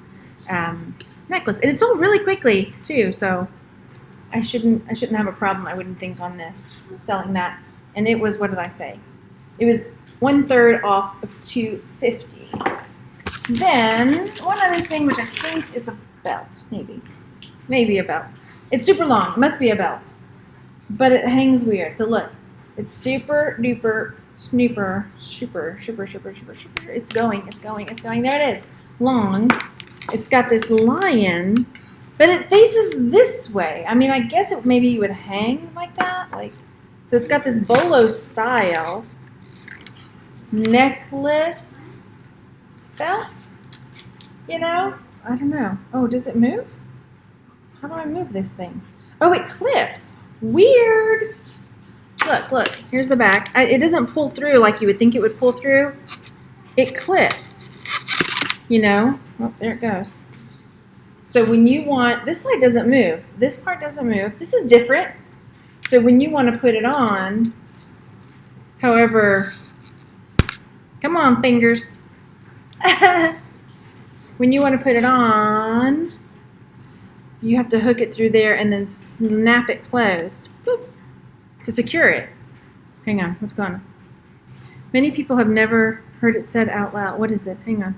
Necklace, and it sold really quickly too. So I shouldn't have a problem. I wouldn't think on this selling that. And it was, what did I say? It was 1/3 off of $250. Then one other thing, which I think is a belt, maybe a belt. It's super long. It must be a belt, but it hangs weird. So look, it's super duper snooper, super. It's going. There it is. Long. It's got this lion, but it faces this way. I mean, I guess maybe you would hang like that, like. So it's got this bolo style necklace belt. You know, I don't know. Oh, does it move? How do I move this thing? Oh, it clips. Weird. Look. Here's the back. It doesn't pull through like you would think it would pull through. It clips. You know? Oh, there it goes. So when you want, this side doesn't move. This part doesn't move. This is different. So when you want to put it on, however, come on, fingers. When you want to put it on, you have to hook it through there and then snap it closed. Boop, to secure it. Hang on, what's going on? Many people have never heard it said out loud. What is it? Hang on.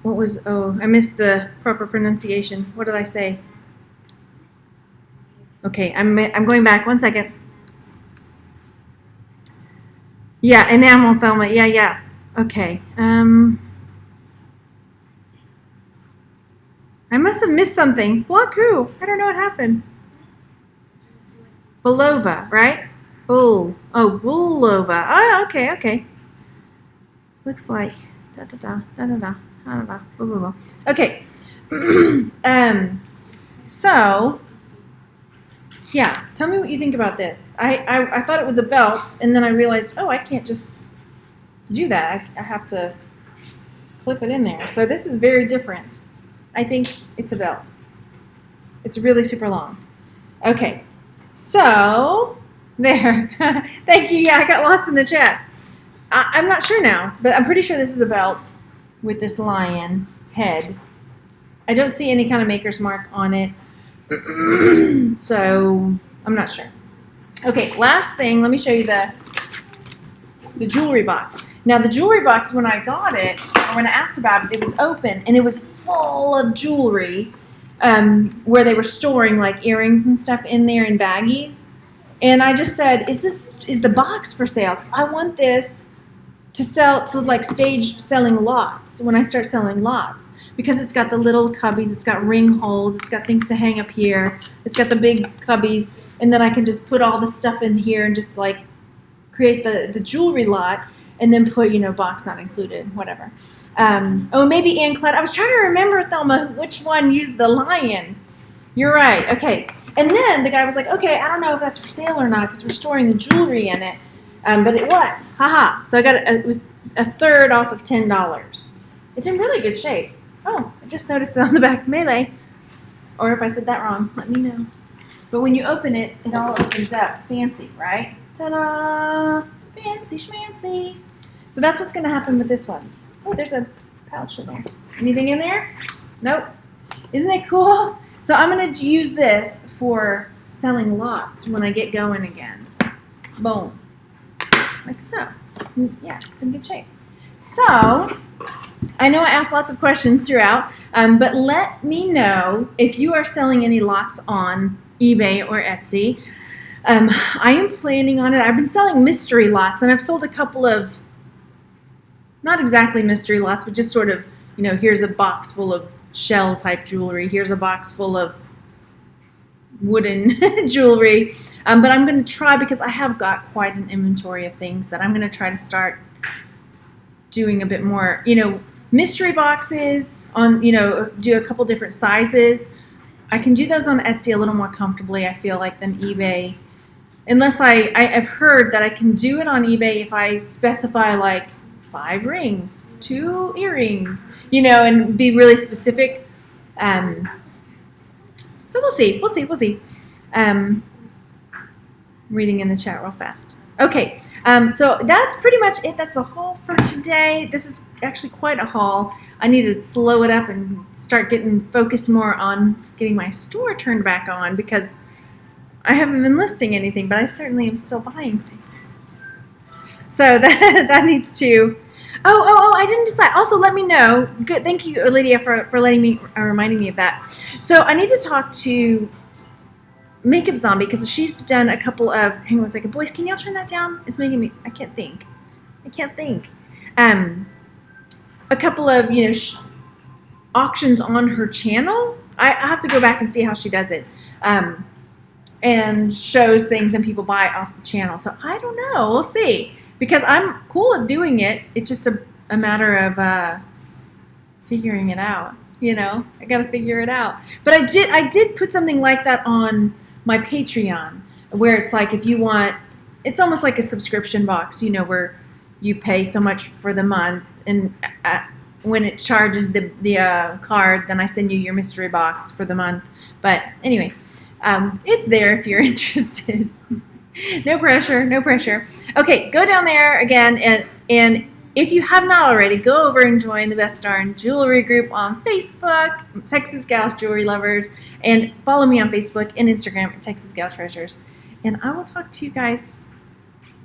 What was, oh, I missed the proper pronunciation. What did I say? Okay, I'm going back. 1 second. Yeah, enamel filament. Yeah. Okay. I must have missed something. Block who? I don't know what happened. Belova, right? Bull. Oh, Bulova. Oh, okay. Looks like da. Okay. So, yeah, tell me what you think about this. I thought it was a belt, and then I realized, oh, I can't just do that. I have to clip it in there. So this is very different. I think it's a belt. It's really super long. Okay, so there. Thank you. Yeah, I got lost in the chat. I'm not sure now, but I'm pretty sure this is a belt with this lion head. I don't see any kind of maker's mark on it. So I'm not sure. Okay, last thing, let me show you the jewelry box. Now the jewelry box, when I got it, or when I asked about it, it was open and it was full of jewelry, where they were storing like earrings and stuff in there in baggies. And I just said, is the box for sale? Because I want this to sell, to like stage selling lots when I start selling lots. Because it's got the little cubbies, it's got ring holes, it's got things to hang up here, it's got the big cubbies, and then I can just put all the stuff in here and just like create the jewelry lot and then put, box not included, whatever. Oh, maybe Ann Cloud. I was trying to remember, Thelma, which one used the lion. You're right. Okay. And then the guy was like, okay, I don't know if that's for sale or not because we're storing the jewelry in it. But it was. Haha. So it was a third off of $10. It's in really good shape. Oh, I just noticed it on the back of Melee. Or if I said that wrong, let me know. But when you open it, it all opens up. Fancy, right? Ta-da! Fancy schmancy. So that's what's going to happen with this one. Oh, there's a pouch in there. Anything in there? Nope. Isn't it cool? So I'm going to use this for selling lots when I get going again. Boom. Like so. Yeah, it's in good shape. So, I know I asked lots of questions throughout, but let me know if you are selling any lots on eBay or Etsy. I am planning on it. I've been selling mystery lots, and I've sold a couple of, not exactly mystery lots, but just sort of, here's a box full of shell type jewelry. Here's a box full of wooden jewelry. But I'm going to try, because I have got quite an inventory of things, that I'm going to try to start doing a bit more, mystery boxes on, do a couple different sizes. I can do those on Etsy a little more comfortably, I feel like, than eBay. Unless I've heard that I can do it on eBay if I specify like 5 rings, 2 earrings, and be really specific. So we'll see. Reading in the chat real fast. Okay, so that's pretty much it. That's the haul for today. This is actually quite a haul. I need to slow it up and start getting focused more on getting my store turned back on, because I haven't been listing anything, but I certainly am still buying things. So that needs to. Oh, I didn't decide. Also, let me know. Good, thank you, Lydia, for letting me, reminding me of that. So I need to talk to Makeup Zombie, because she's done a couple of, hang on one second, boys, can y'all turn that down? It's making me, I can't think. A couple of, auctions on her channel. I have to go back and see how she does it. And shows things and people buy off the channel. So I don't know, we'll see. Because I'm cool at doing it. It's just a matter of figuring it out. I gotta figure it out. But I did put something like that on my Patreon, where it's like, if you want, it's almost like a subscription box, where you pay so much for the month, and when it charges the card, then I send you your mystery box for the month. But anyway, it's there if you're interested. No pressure. Okay, go down there again, and if you have not already, go over and join the Best Darn Jewelry group on Facebook, Texas Gals Jewelry Lovers, and follow me on Facebook and Instagram at Texas Gal Treasures. And I will talk to you guys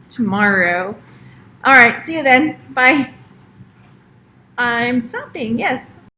tomorrow. All right, see you then. Bye. I'm stopping, yes.